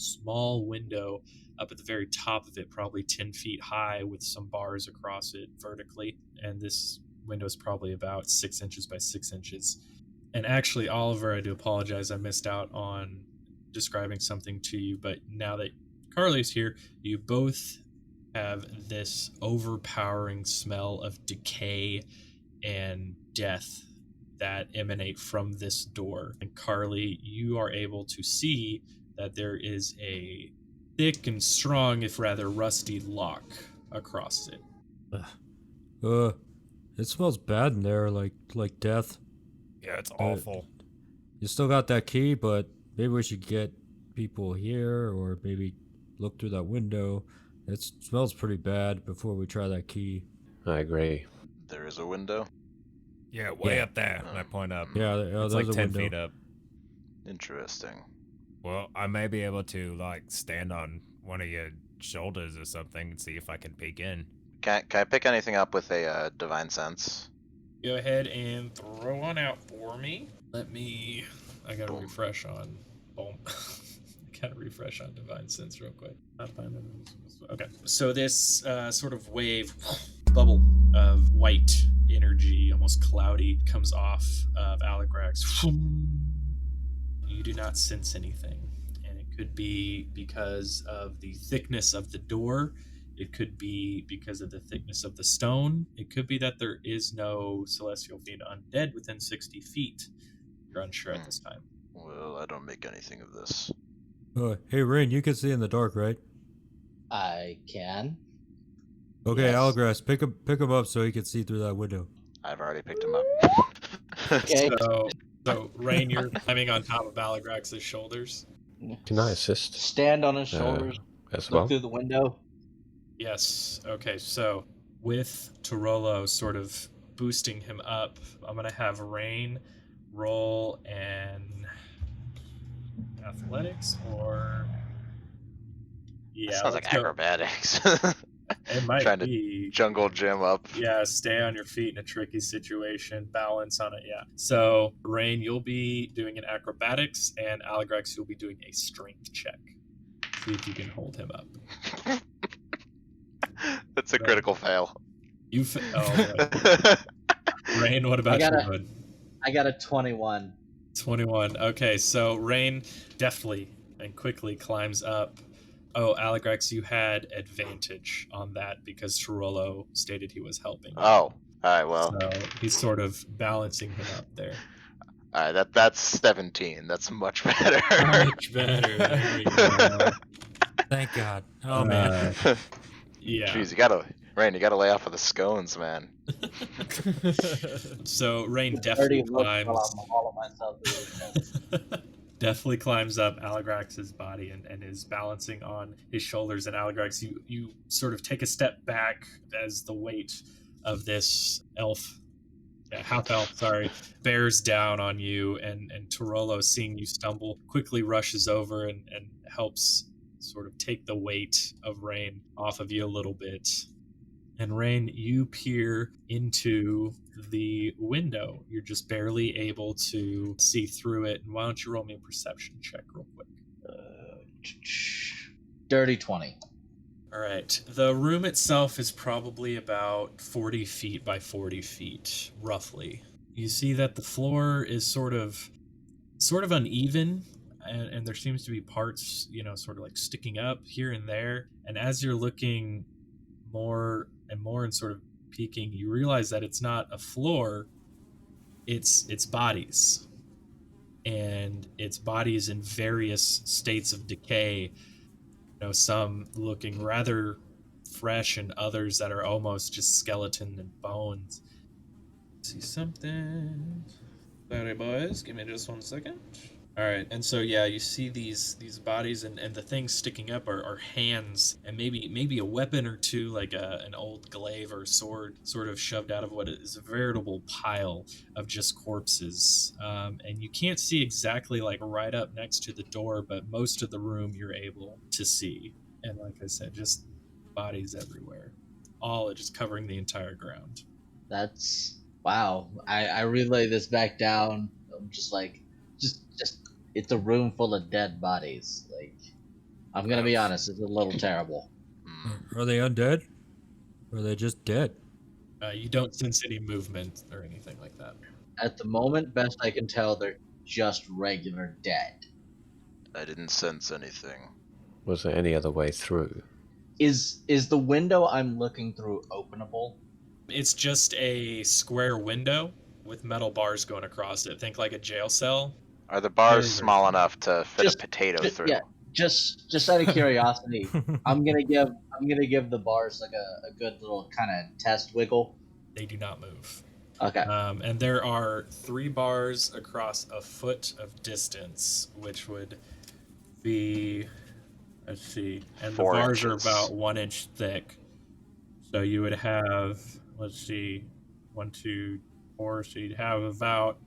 window up at the very top of it, probably 10 feet high, with some bars across it vertically. And this window is probably about 6 inches by 6 inches. And actually, Oliver, I do apologize. I missed out on describing something to you, but now that Carley's here, you both have this overpowering smell of decay and death that emanate from this door. And Carley, you are able to see that there is a thick and strong, if rather rusty, lock across it. It smells bad in there, like death. Yeah, it's awful. You still got that key, but maybe we should get people here, or maybe look through that window. It smells pretty bad before we try that key. I agree. There is a window. Yeah, way up there. I point up. Yeah, It's there's like a 10 window. feet up. Interesting. Well, I may be able to, like, stand on one of your shoulders or something and see if I can peek in. Can I pick anything up with a divine sense? Go ahead and throw one out for me. I gotta refresh on, boom. I gotta refresh on Divine Sense real quick. Okay, so this sort of wave, bubble of white energy, almost cloudy, comes off of Aligrax. You do not sense anything, and it could be because of the thickness of the door. It could be because of the thickness of the stone. It could be that there is no celestial fiend undead within 60 feet. You're unsure at this time. Well, I don't make anything of this. Hey, Rain, you can see in the dark, right? I can. Okay, Yes. Aligrax, pick him up so he can see through that window. I've already picked him up. Okay. So Rain, you're climbing on top of Aligrax's shoulders. Can I assist Stand on his shoulders. as Look well? through the window. Yes. Okay, so with Turolo sort of boosting him up, I'm going to have Rain roll an athletics or... Yeah, Sounds like let's go. acrobatics. It might Trying to be. jungle gym up. Yeah, stay on your feet in a tricky situation, balance on it, yeah. So, Rain, you'll be doing an acrobatics, and Aligrax, you'll be doing a strength check. See if you can hold him up. That's a critical fail. Right. Rain, what about you, bud? I got a 21. 21. Okay, so Rain deftly and quickly climbs up. Oh, Aligrax, you had advantage on that because Turolo stated he was helping. Oh, alright, well. So he's sort of balancing him up there. Alright, that's 17. That's much better. Much better. There we go. Thank God. Oh, man. Yeah. Jeez, Rain, you gotta lay off of the scones, man. So Rain Already definitely looked climbs. while I'm hauling myself through the Definitely climbs up Aligrax's body and is balancing on his shoulders. And Aligrax, you sort of take a step back as the weight of this half elf, bears down on you. And Turolo, seeing you stumble, quickly rushes over and helps sort of take the weight of Rain off of you a little bit. And Rain, you peer into the window. You're just barely able to see through it. And why don't you roll me a perception check real quick? Dirty 20. All right. The room itself is probably about 40 feet by 40 feet, roughly. You see that the floor is sort of uneven, and there seems to be parts, sort of like sticking up here and there. And as you're looking more and more and sort of peeking, you realize that it's not a floor, it's bodies. And it's bodies in various states of decay. Some looking rather fresh and others that are almost just skeleton and bones. See something. Sorry, boys, give me just 1 second. All right, and so yeah, you see these bodies, and the things sticking up are hands and maybe a weapon or two, like an old glaive or sword, sort of shoved out of what is a veritable pile of just corpses. And you can't see exactly like right up next to the door, but most of the room you're able to see. And like I said, just bodies everywhere, all just covering the entire ground. That's wow. I relay this back down. I'm just like, just it's a room full of dead bodies. Like, I'm gonna be honest, it's a little terrible. Are they undead? Or are they just dead? You don't sense any movement or anything like that. At the moment, best I can tell, they're just regular dead. I didn't sense anything. Was there any other way through? Is the window I'm looking through openable? It's just a square window with metal bars going across it. Think like a jail cell. Are the bars Very, very small small. enough to fit a potato through? Yeah, just out of curiosity, I'm gonna give the bars like a good little kind of test wiggle. They do not move. Okay. And there are 3 bars across a foot of distance, which would be, let's see, and 4 the bars are inches. about 1 inch thick. So you would have, let's see, 1, 2, 4. So you'd have about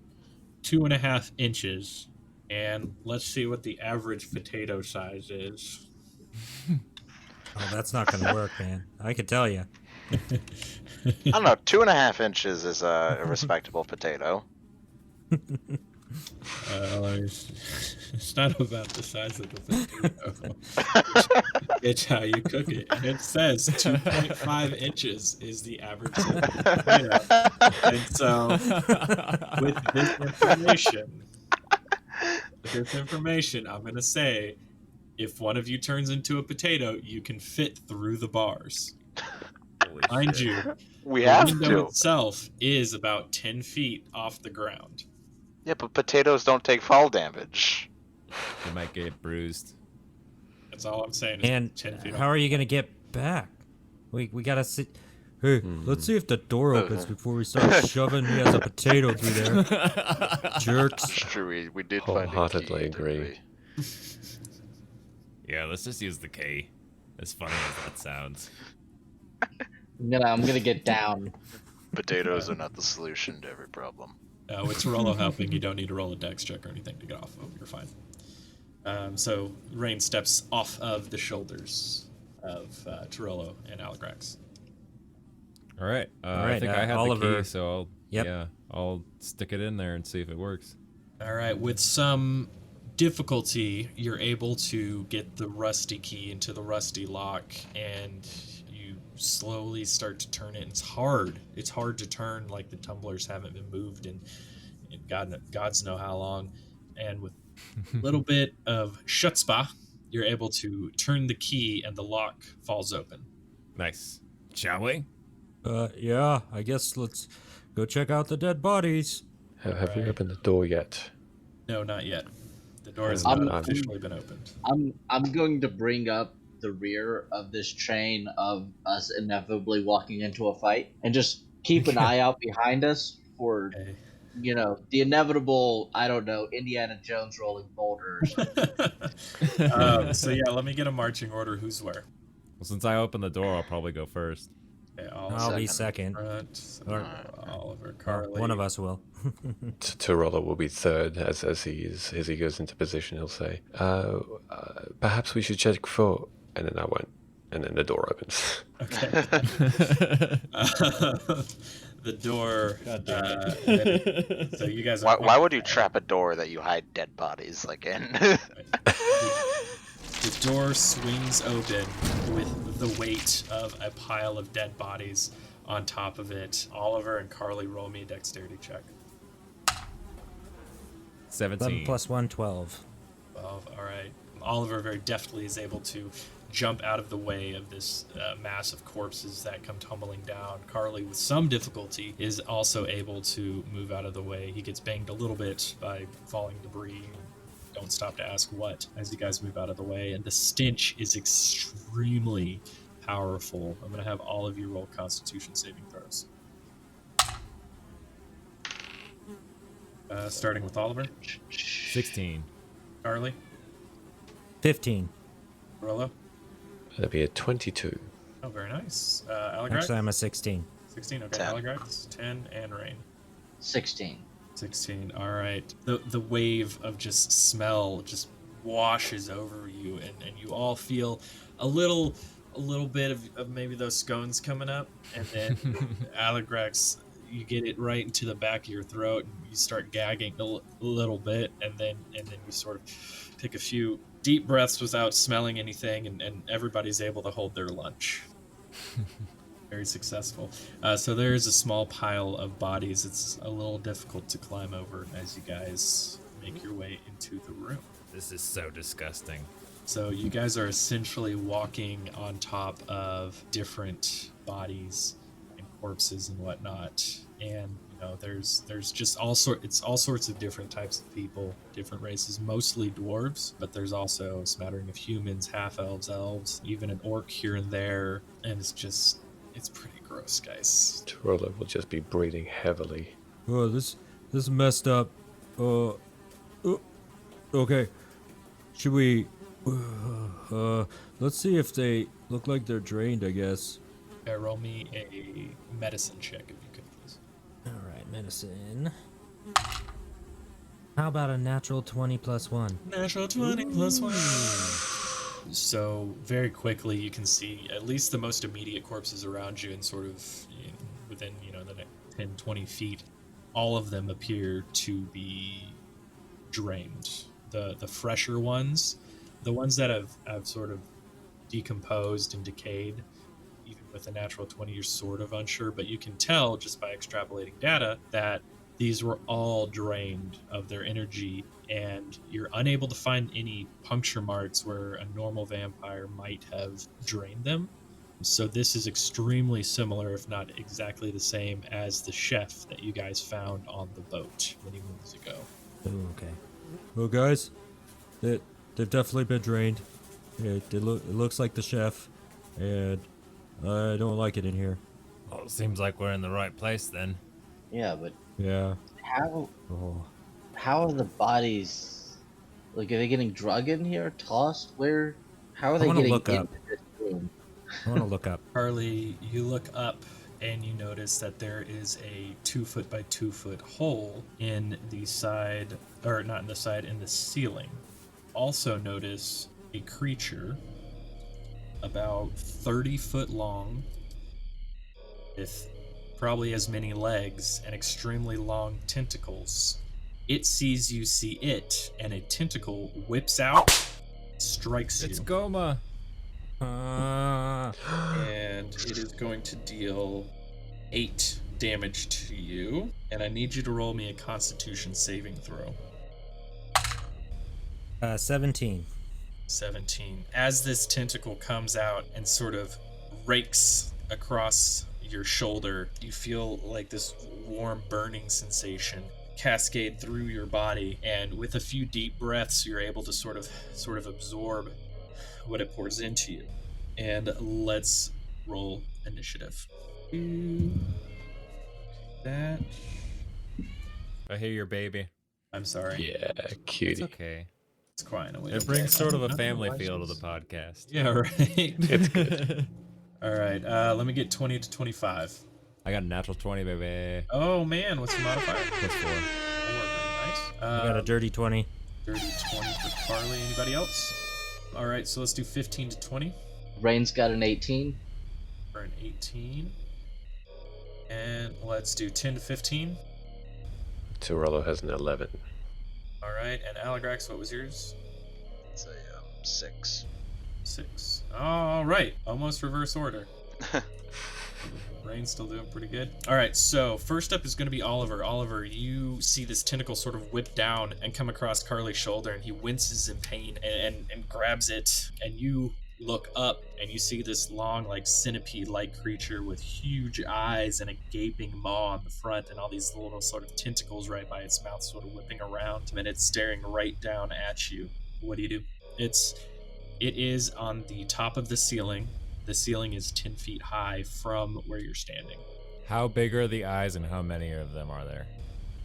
2.5 inches. And let's see what the average potato size is. Oh, that's not gonna work, man. I can tell you. I don't know. 2.5 inches is a respectable potato. It's not about the size of the potato. It's how you cook it. And it says 2.5 inches is the average size of the potato. And so, with this information, I'm going to say, if one of you turns into a potato, you can fit through the bars. Mind you, We the have window to. itself is about 10 feet off the ground. Yeah, but potatoes don't take fall damage. You might get bruised. That's all I'm saying. Is And 10 feet how off. are you gonna get back? We gotta see. Hey, let's see if the door opens before we start shoving me as a potato through there. Jerks. It's true. We did find a key. Wholeheartedly didn't agree. we? Yeah, let's just use the key. As funny as that sounds. I'm gonna get down. Potatoes are not the solution to every problem. With Turolo helping, you don't need to roll a dex check or anything to get off of. You're fine. So Rain steps off of the shoulders of Turolo and Aligrax. All right. All right, I think I have Oliver. the key, so Yep. I'll stick it in there and see if it works. All right. With some difficulty, you're able to get the rusty key into the rusty lock, and you slowly start to turn it. It's hard. It's hard to turn, like the tumblers haven't been moved in God's know how long. And with a little bit of chutzpah, you're able to turn the key, and the lock falls open. Nice. Shall we? Yeah, I guess let's go check out the dead bodies. Have we Right. opened the door yet? No, not yet. The door has I'm- not officially been opened. I'm going to bring up the rear of this train of us inevitably walking into a fight, and just keep an eye out behind us for, Okay. the inevitable, I don't know, Indiana Jones rolling boulders. So yeah, let me get a marching order. Who's where? Well, since I opened the door, I'll probably go first. Okay, I'll be second. Front, Or- Oliver, Carley. One of us will. Turolo will be third as he goes into position. He'll say, "Perhaps we should check for," and then I went, and then the door opens. Okay. The door. So you guys. Why would you trap a door that you hide dead bodies like in? The door swings open with the weight of a pile of dead bodies on top of it. Oliver and Carley, roll me a dexterity check. 17. 11 plus 1, 12. 12. All right. Oliver very deftly is able to jump out of the way of this mass of corpses that come tumbling down. Carley, with some difficulty, is also able to move out of the way. He gets banged a little bit by falling debris. Don't stop to ask what as you guys move out of the way. And the stench is extremely powerful. I'm going to have all of you roll Constitution saving throws. Starting with Oliver. 16. Carley. 15. Rollo. That'd be a 22. Oh, very nice. Aligrax. Actually, I'm a 16. 16. Okay. 10. Aligrax. 10 and Rain. 16. 16. All right. The wave of just smell just washes over you, and you all feel a little bit of maybe those scones coming up, and then Aligrax, you get it right into the back of your throat, and you start gagging a little bit, and then you sort of take a few deep breaths without smelling anything, and everybody's able to hold their lunch. Very successful. So there's a small pile of bodies. It's a little difficult to climb over as you guys make your way into the room. This is so disgusting. So you guys are essentially walking on top of different bodies and corpses and whatnot, and there's just all sorts of different types of people, different races, mostly dwarves, but there's also a smattering of humans, half elves, elves, even an orc here and there, and it's pretty gross, guys. Turolo will just be breathing heavily. Oh, this is messed up. Okay. Should we? Let's see if they look like they're drained, I guess. Roll me a medicine check if you could, please. All right, medicine. How about a natural 20 plus 1? Natural 20 plus 1. So very quickly you can see at least the most immediate corpses around you, and sort of within the next 10, 20 feet, all of them appear to be drained. The fresher ones, the ones that have sort of decomposed and decayed, even with a natural 20, you're sort of unsure, but you can tell just by extrapolating data that these were all drained of their energy, and you're unable to find any puncture marks where a normal vampire might have drained them. So this is extremely similar, if not exactly the same, as the chef that you guys found on the boat many moons ago. Ooh, okay. Well, guys, they've definitely been drained. It looks like the chef, and I don't like it in here. Well, it seems like we're in the right place then. Yeah, but Yeah. how Oh. how are the bodies? Like, are they getting drug in here, tossed? Where? How are they wanna getting look into up. this room? I want to look up. Carley, you look up and you notice that there is a 2-foot by 2-foot hole in the side, or not in the side, in the ceiling. Also notice a creature about 30 foot long with probably as many legs and extremely long tentacles. It sees you see it, and a tentacle whips out, strikes you. It's Goma. And it is going to deal 8 damage to you. And I need you to roll me a Constitution saving throw. 17. 17. As this tentacle comes out and sort of rakes across your shoulder, you feel like this warm burning sensation cascade through your body, and with a few deep breaths you're able to sort of absorb what it pours into you. And let's roll initiative. That. I hear your baby. I'm sorry. Yeah, cutie. It's okay. It's crying away. It brings sort of a family feel to the podcast. Yeah, right. It's good. All right, let me get 20 to 25. I got a natural 20, baby. Oh man, what's the modifier? Plus 4. 4, very nice. I got a dirty 20. Dirty 20 for Carley. Anybody else? All right, so let's do 15 to 20 Rain's got an 18. for an 18. And let's do 10 to 15. Turolo has an 11. All right, and Aligrax, what was yours? It's a 6. 6. All right, almost reverse order. Rain's still doing pretty good. All right, so first up is going to be Oliver. Oliver, you see this tentacle sort of whip down and come across Carly's shoulder, and he winces in pain and grabs it. And you look up and you see this long, like centipede-like creature with huge eyes and a gaping maw on the front, and all these little sort of tentacles right by its mouth, sort of whipping around, and it's staring right down at you. What do? It is on the top of the ceiling. The ceiling is 10 feet high from where you're standing. How big are the eyes and how many of them are there?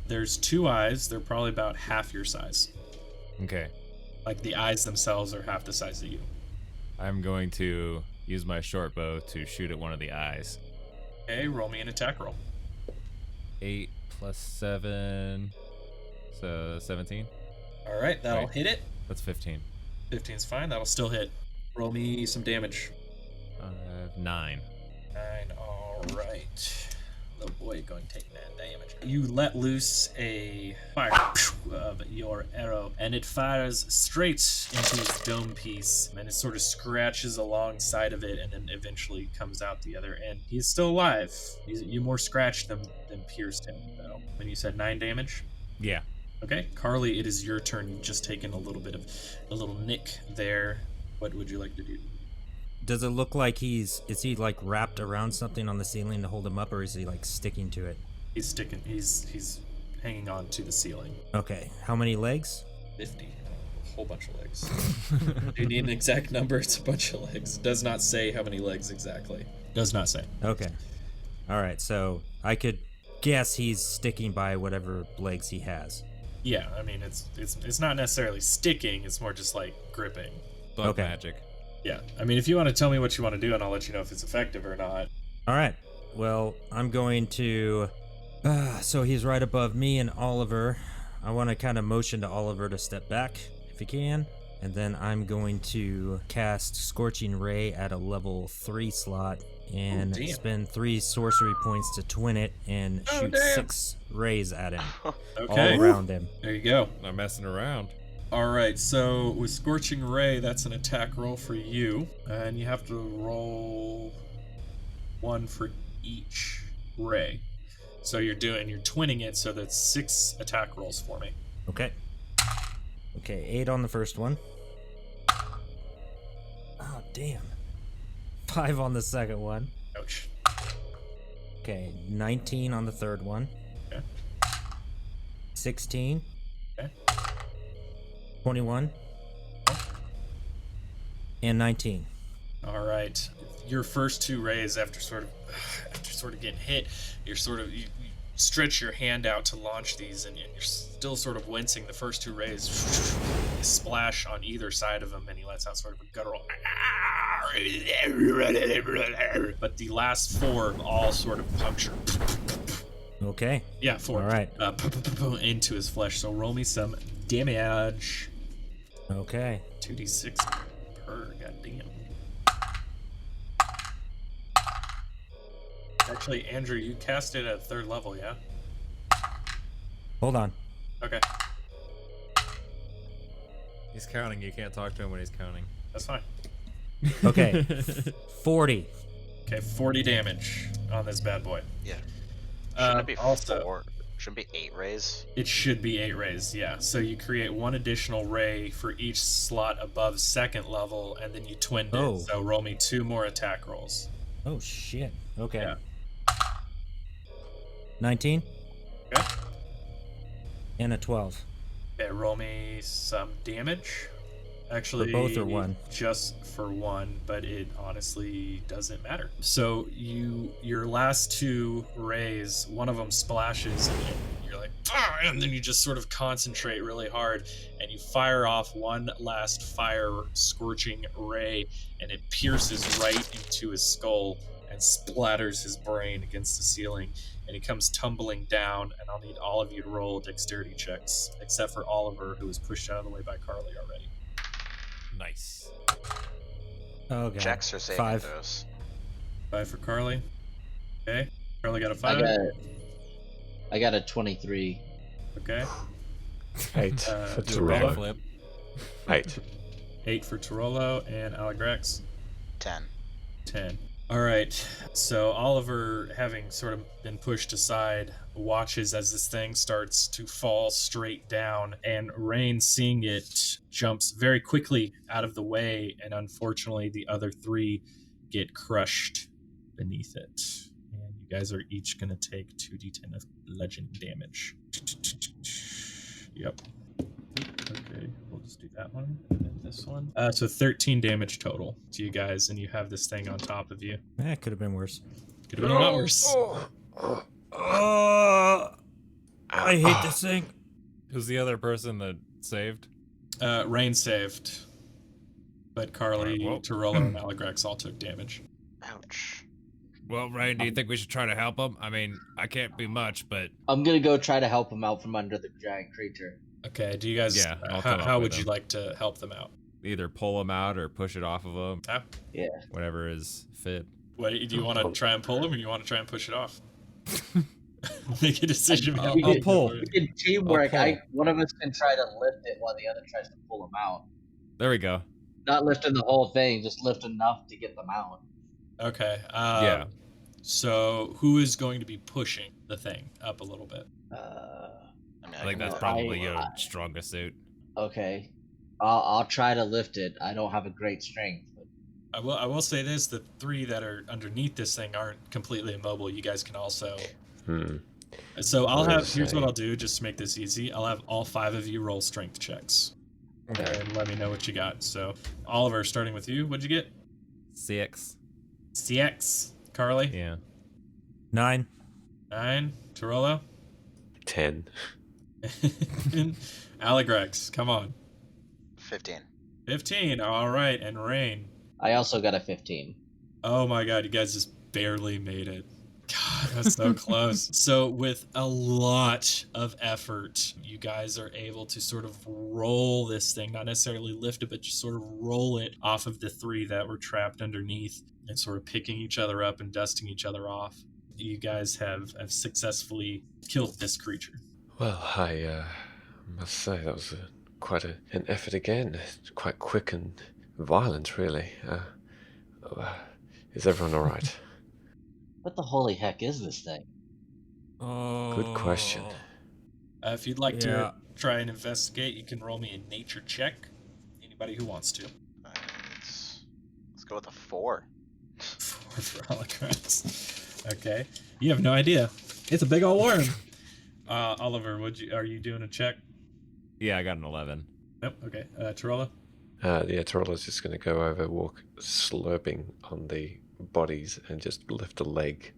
There's 2 eyes. They're probably about half your size. Okay. Like the eyes themselves are half the size of you. I'm going to use my short bow to shoot at one of the eyes. Okay, roll me an attack roll. 8 plus 7. So 17. All right, that'll Right. hit it. That's 15. 15's fine. That'll still hit. Roll me some damage. 9. 9. All right. Little boy going to take 9 damage. You let loose a fire of your arrow, and it fires straight into his dome piece, and it sort of scratches alongside of it, and then eventually comes out the other end. He's still alive. You more scratched than pierced him, though. When you said 9 damage? Yeah. Okay, Carley, it is your turn. You've just taken a little nick there. What would you like to do? Does it look like is he like wrapped around something on the ceiling to hold him up, or is he like sticking to it? He's sticking. He's hanging on to the ceiling. Okay. How many legs? 50. A whole bunch of legs. Do you need an exact number? It's a bunch of legs. Does not say how many legs exactly. Does not say. Okay. All right. So I could guess he's sticking by whatever legs he has. Yeah, I mean it's not necessarily sticking. It's more just like gripping. Bug magic. Yeah, I mean if you want to tell me what you want to do, and I'll let you know if it's effective or not. All right. Well, I'm going to. So he's right above me and Oliver. I want to kind of motion to Oliver to step back if he can. And then I'm going to cast Scorching Ray at a level 3 slot and spend 3 sorcery points to twin it and shoot 6 rays at him. Okay. All around him. There you go. Not messing around. All right, so with Scorching Ray, that's an attack roll for you, and you have to roll 1 for each ray. So you're twinning it, so that's 6 attack rolls for me. Okay. Okay, 8 on the first one. Oh, damn. 5 on the second one. Ouch. Okay, 19 on the third one. Okay. 16. Okay. 21. And 19. All right. Your first 2 rays, after sort of getting hit, you stretch your hand out to launch these, and you're still sort of wincing. The first 2 rays splash on either side of him, and he lets out sort of a guttural. But the last 4 all sort of puncture. Okay. Yeah, 4. All right. Into his flesh. So roll me some damage. Okay. 2d6 per. Goddamn. Actually, Andrew, you cast it at 3rd level, yeah? Hold on. Okay, He's counting. You can't talk to him when he's counting. that's fine. Okay. 40. Okay, 40 damage on this bad boy. Yeah. Shouldn't it be also, 4? Shouldn't it be 8 rays? it should be 8 rays, yeah. So you create 1 additional ray for each slot above 2nd level, and then you twinned Oh. it. So roll me 2 more attack rolls. Oh, shit. Okay. Yeah. 19. Okay. And a 12. Okay, roll me some damage. Actually, For both or 1? Just for 1, but it honestly doesn't matter. So your last 2 rays, one of them splashes, and you're like, "Ah!" And then you just sort of concentrate really hard, and you fire off one last fire scorching ray, and it pierces right into his skull and splatters his brain against the ceiling, and he comes tumbling down, and I'll need all of you to roll dexterity checks, except for Oliver, who was pushed out of the way by Carley already. Nice. Oh, God. Checks or saving 5. throws? 5 for Carley. Okay. Carley got a 5. I got a 23. Okay. 8 for do a Turolo. Backflip. 8. 8 for Turolo, and Aligrax 10. 10. All right. So Oliver, having sort of been pushed aside, watches as this thing starts to fall straight down, and Rain, seeing it, jumps very quickly out of the way, and unfortunately the other 3 get crushed beneath it. And you guys are each going to take 2d10 of legend damage. Yep. Okay, we'll just do that one and then this one. So 13 damage total to you guys, and you have this thing on top of you. That could have been worse. Could have been a lot worse. I hate this thing. Who's the other person that saved? Rain saved, but Carley, Alright, well. Turolo, and Aligrax all took damage. Ouch. Well, Ryan, do you think we should try to help him? I mean, I can't be much, but I'm gonna go try to help him out from under the giant creature. Okay, do you guys? Yeah, I'll come up how with would you them. like to help them out? either pull him out or push it off of him. Yeah. Whatever is fit. What do you want to try and pull him, or you want to try and push it off? Make a decision. I'll pull. We can teamwork. I'll pull. One of us can try to lift it while the other tries to pull him out. There we go. Not lifting the whole thing, just lift enough to get them out. Okay. Yeah. So who is going to be pushing the thing up a little bit? I mean, I think can that's do that. probably your strongest suit. Okay. I'll try to lift it. I don't have a great strength. But... I will say this: the 3 that are underneath this thing aren't completely immobile. You guys can also. So here's what I'll do, just to make this easy. I'll have all 5 of you roll strength checks. Okay. And let me know what you got. So, Oliver, starting with you, what'd you get? 6. CX. Carley? Yeah. 9. 9. Turolo? 10. Aligrax, come on. 15. 15. All right. And Rain? I also got a 15. Oh my god, you guys just barely made it. God, that's so close. So with a lot of effort, you guys are able to sort of roll this thing, not necessarily lift it, but just sort of roll it off of the 3 that were trapped underneath and sort of picking each other up and dusting each other off. You guys have successfully killed this creature. Well, I must say that was quite an effort again. Quite quick and violent, really. Is everyone all right? What the holy heck is this thing? Oh. Good question. If you'd like to try and investigate, you can roll me a nature check. Anybody who wants to. Let's go with a 4. 4 for Aligrax. Okay. You have no idea. It's a big old worm. Oliver, are you doing a check? Yeah, I got an 11. Yep. Okay. Turolo? Yeah, Turolo's just going to go over, walk slurping on the bodies and just lift a leg,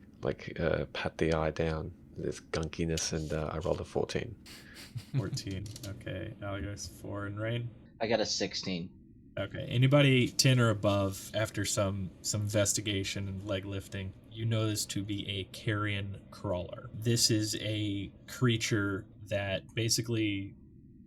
pat the eye down. There's gunkiness, and I rolled a 14. 14. Okay. Aligrax 4 and Rain? I got a 16. Okay. Anybody 10 or above, after some investigation and leg lifting, you know this to be a carrion crawler. This is a creature that basically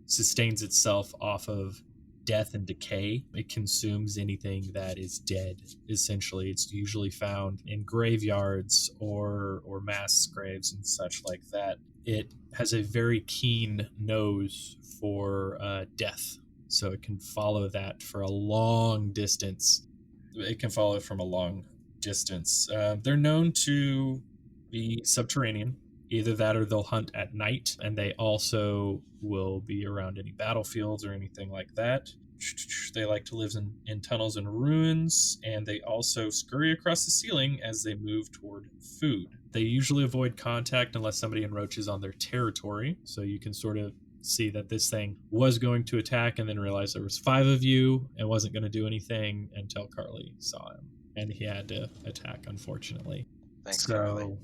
sustains itself off of death and decay. It consumes anything that is dead. Essentially, it's usually found in graveyards or mass graves and such like that. It has a very keen nose for death, so it can follow that for a long distance. It can follow it from a long distance. They're known to be subterranean. Either that or they'll hunt at night, and they also will be around any battlefields or anything like that. They like to live in tunnels and ruins, and they also scurry across the ceiling as they move toward food. They usually avoid contact unless somebody encroaches on their territory, so you can sort of see that this thing was going to attack and then realize there was 5 of you and wasn't going to do anything until Carley saw him, and he had to attack, unfortunately. Thanks, Carley.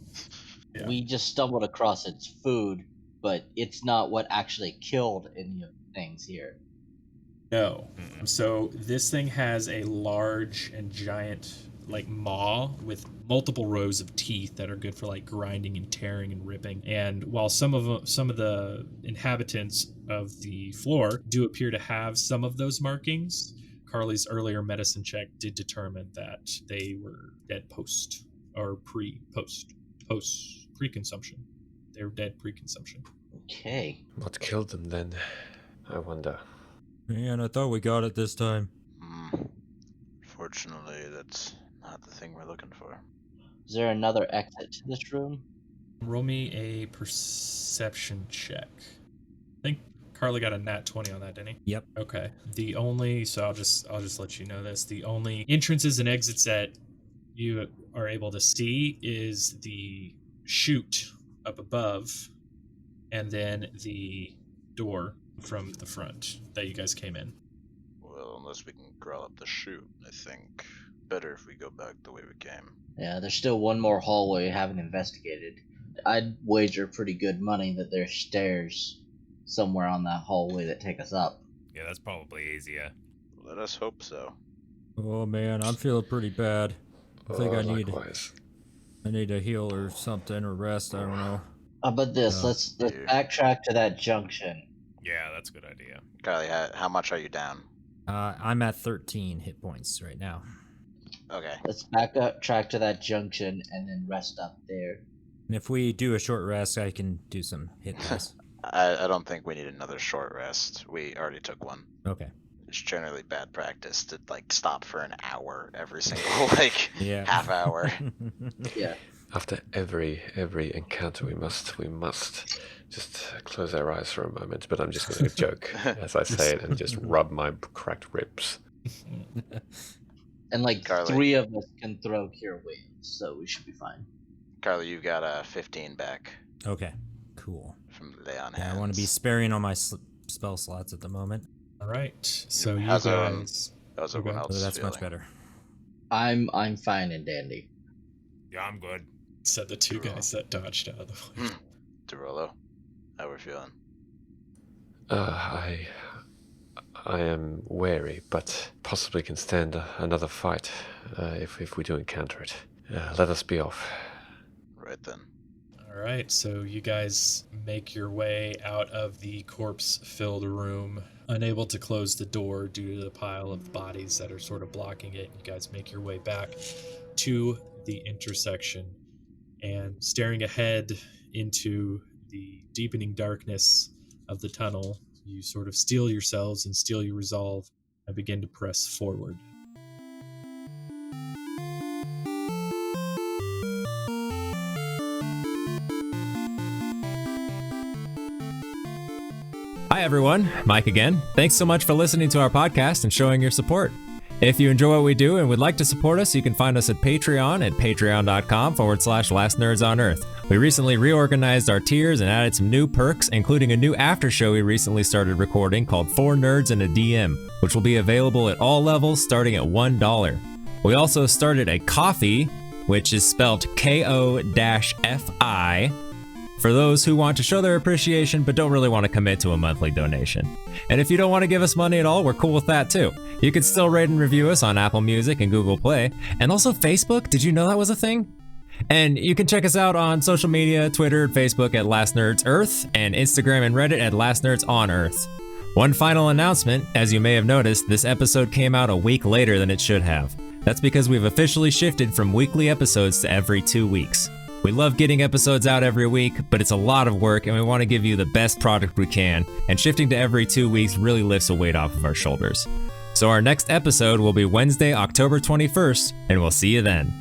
Yeah. We just stumbled across its food, but it's not what actually killed any of the things here. No. So this thing has a large and giant maw with multiple rows of teeth that are good for grinding and tearing and ripping. And while some of the inhabitants of the floor do appear to have some of those markings, Carley's earlier medicine check did determine that they were dead post pre-consumption. They were dead pre-consumption. Okay. What killed them then? I wonder. Man, I thought we got it this time. Fortunately, that's not the thing we're looking for. Is there another exit to this room? Roll me a perception check. I think Carley got a nat 20 on that, didn't he? Yep. Okay. So I'll just let you know this. The only entrances and exits that you are able to see is the chute up above, and then the door from the front that you guys came in. Well, unless we can crawl up the chute, I think better if we go back the way we came. Yeah, there's still one more hallway we haven't investigated. I'd wager pretty good money that there's stairs somewhere on that hallway that take us up. Yeah, that's probably easier. Let us hope so. Oh man, I'm feeling pretty bad. I think I need a heal or something or rest. I don't know. How about this? Let's backtrack to that junction. Yeah, that's a good idea. Carley, how much are you down? I'm at 13 hit points right now. Okay. Let's backtrack to that junction and then rest up there. And if we do a short rest, I can do some hit dice. I don't think we need another short rest. We already took one. Okay. It's generally bad practice to stop for an hour every single half hour. Yeah. After every encounter, we must just close our eyes for a moment. But I'm just going to joke as I say it and just rub my cracked ribs. And like Carley. 3 of us can throw cure wounds, so we should be fine. Carly, you've got a 15 back Okay, cool. from lay on Yeah, hands. I want to be sparing on my spell slots at the moment. All right. So you How's guys. How's Okay. everyone else So that's feeling? much better. I'm fine and dandy. Yeah, I'm good. Said the 2 guys that dodged out of the way. Turolo, how we feeling? I am wary, but possibly can stand another fight if we do encounter it. Let us be off. Right then. All right, so you guys make your way out of the corpse-filled room, unable to close the door due to the pile of bodies that are sort of blocking it. You guys make your way back to the intersection, and staring ahead into the deepening darkness of the tunnel, you sort of steel yourselves and steel your resolve and begin to press forward. Hi everyone, Mike again. Thanks so much for listening to our podcast and showing your support. If you enjoy what we do and would like to support us, you can find us at Patreon at patreon.com/lastnerdsonearth. We recently reorganized our tiers and added some new perks, including a new after show we recently started recording called 4 Nerds and a DM, which will be available at all levels starting at $1. We also started a coffee, which is spelled KO-FI, for those who want to show their appreciation but don't really want to commit to a monthly donation. And if you don't want to give us money at all, we're cool with that too. You can still rate and review us on Apple Music and Google Play, and also Facebook. Did you know that was a thing? And you can check us out on social media, Twitter and Facebook at Last Nerds Earth, and Instagram and Reddit at Last Nerds on Earth. One final announcement, as you may have noticed, this episode came out a week later than it should have. That's because we've officially shifted from weekly episodes to every 2 weeks. We love getting episodes out every week, but it's a lot of work and we want to give you the best product we can, and shifting to every 2 weeks really lifts a weight off of our shoulders. So our next episode will be Wednesday, October 21st, and we'll see you then.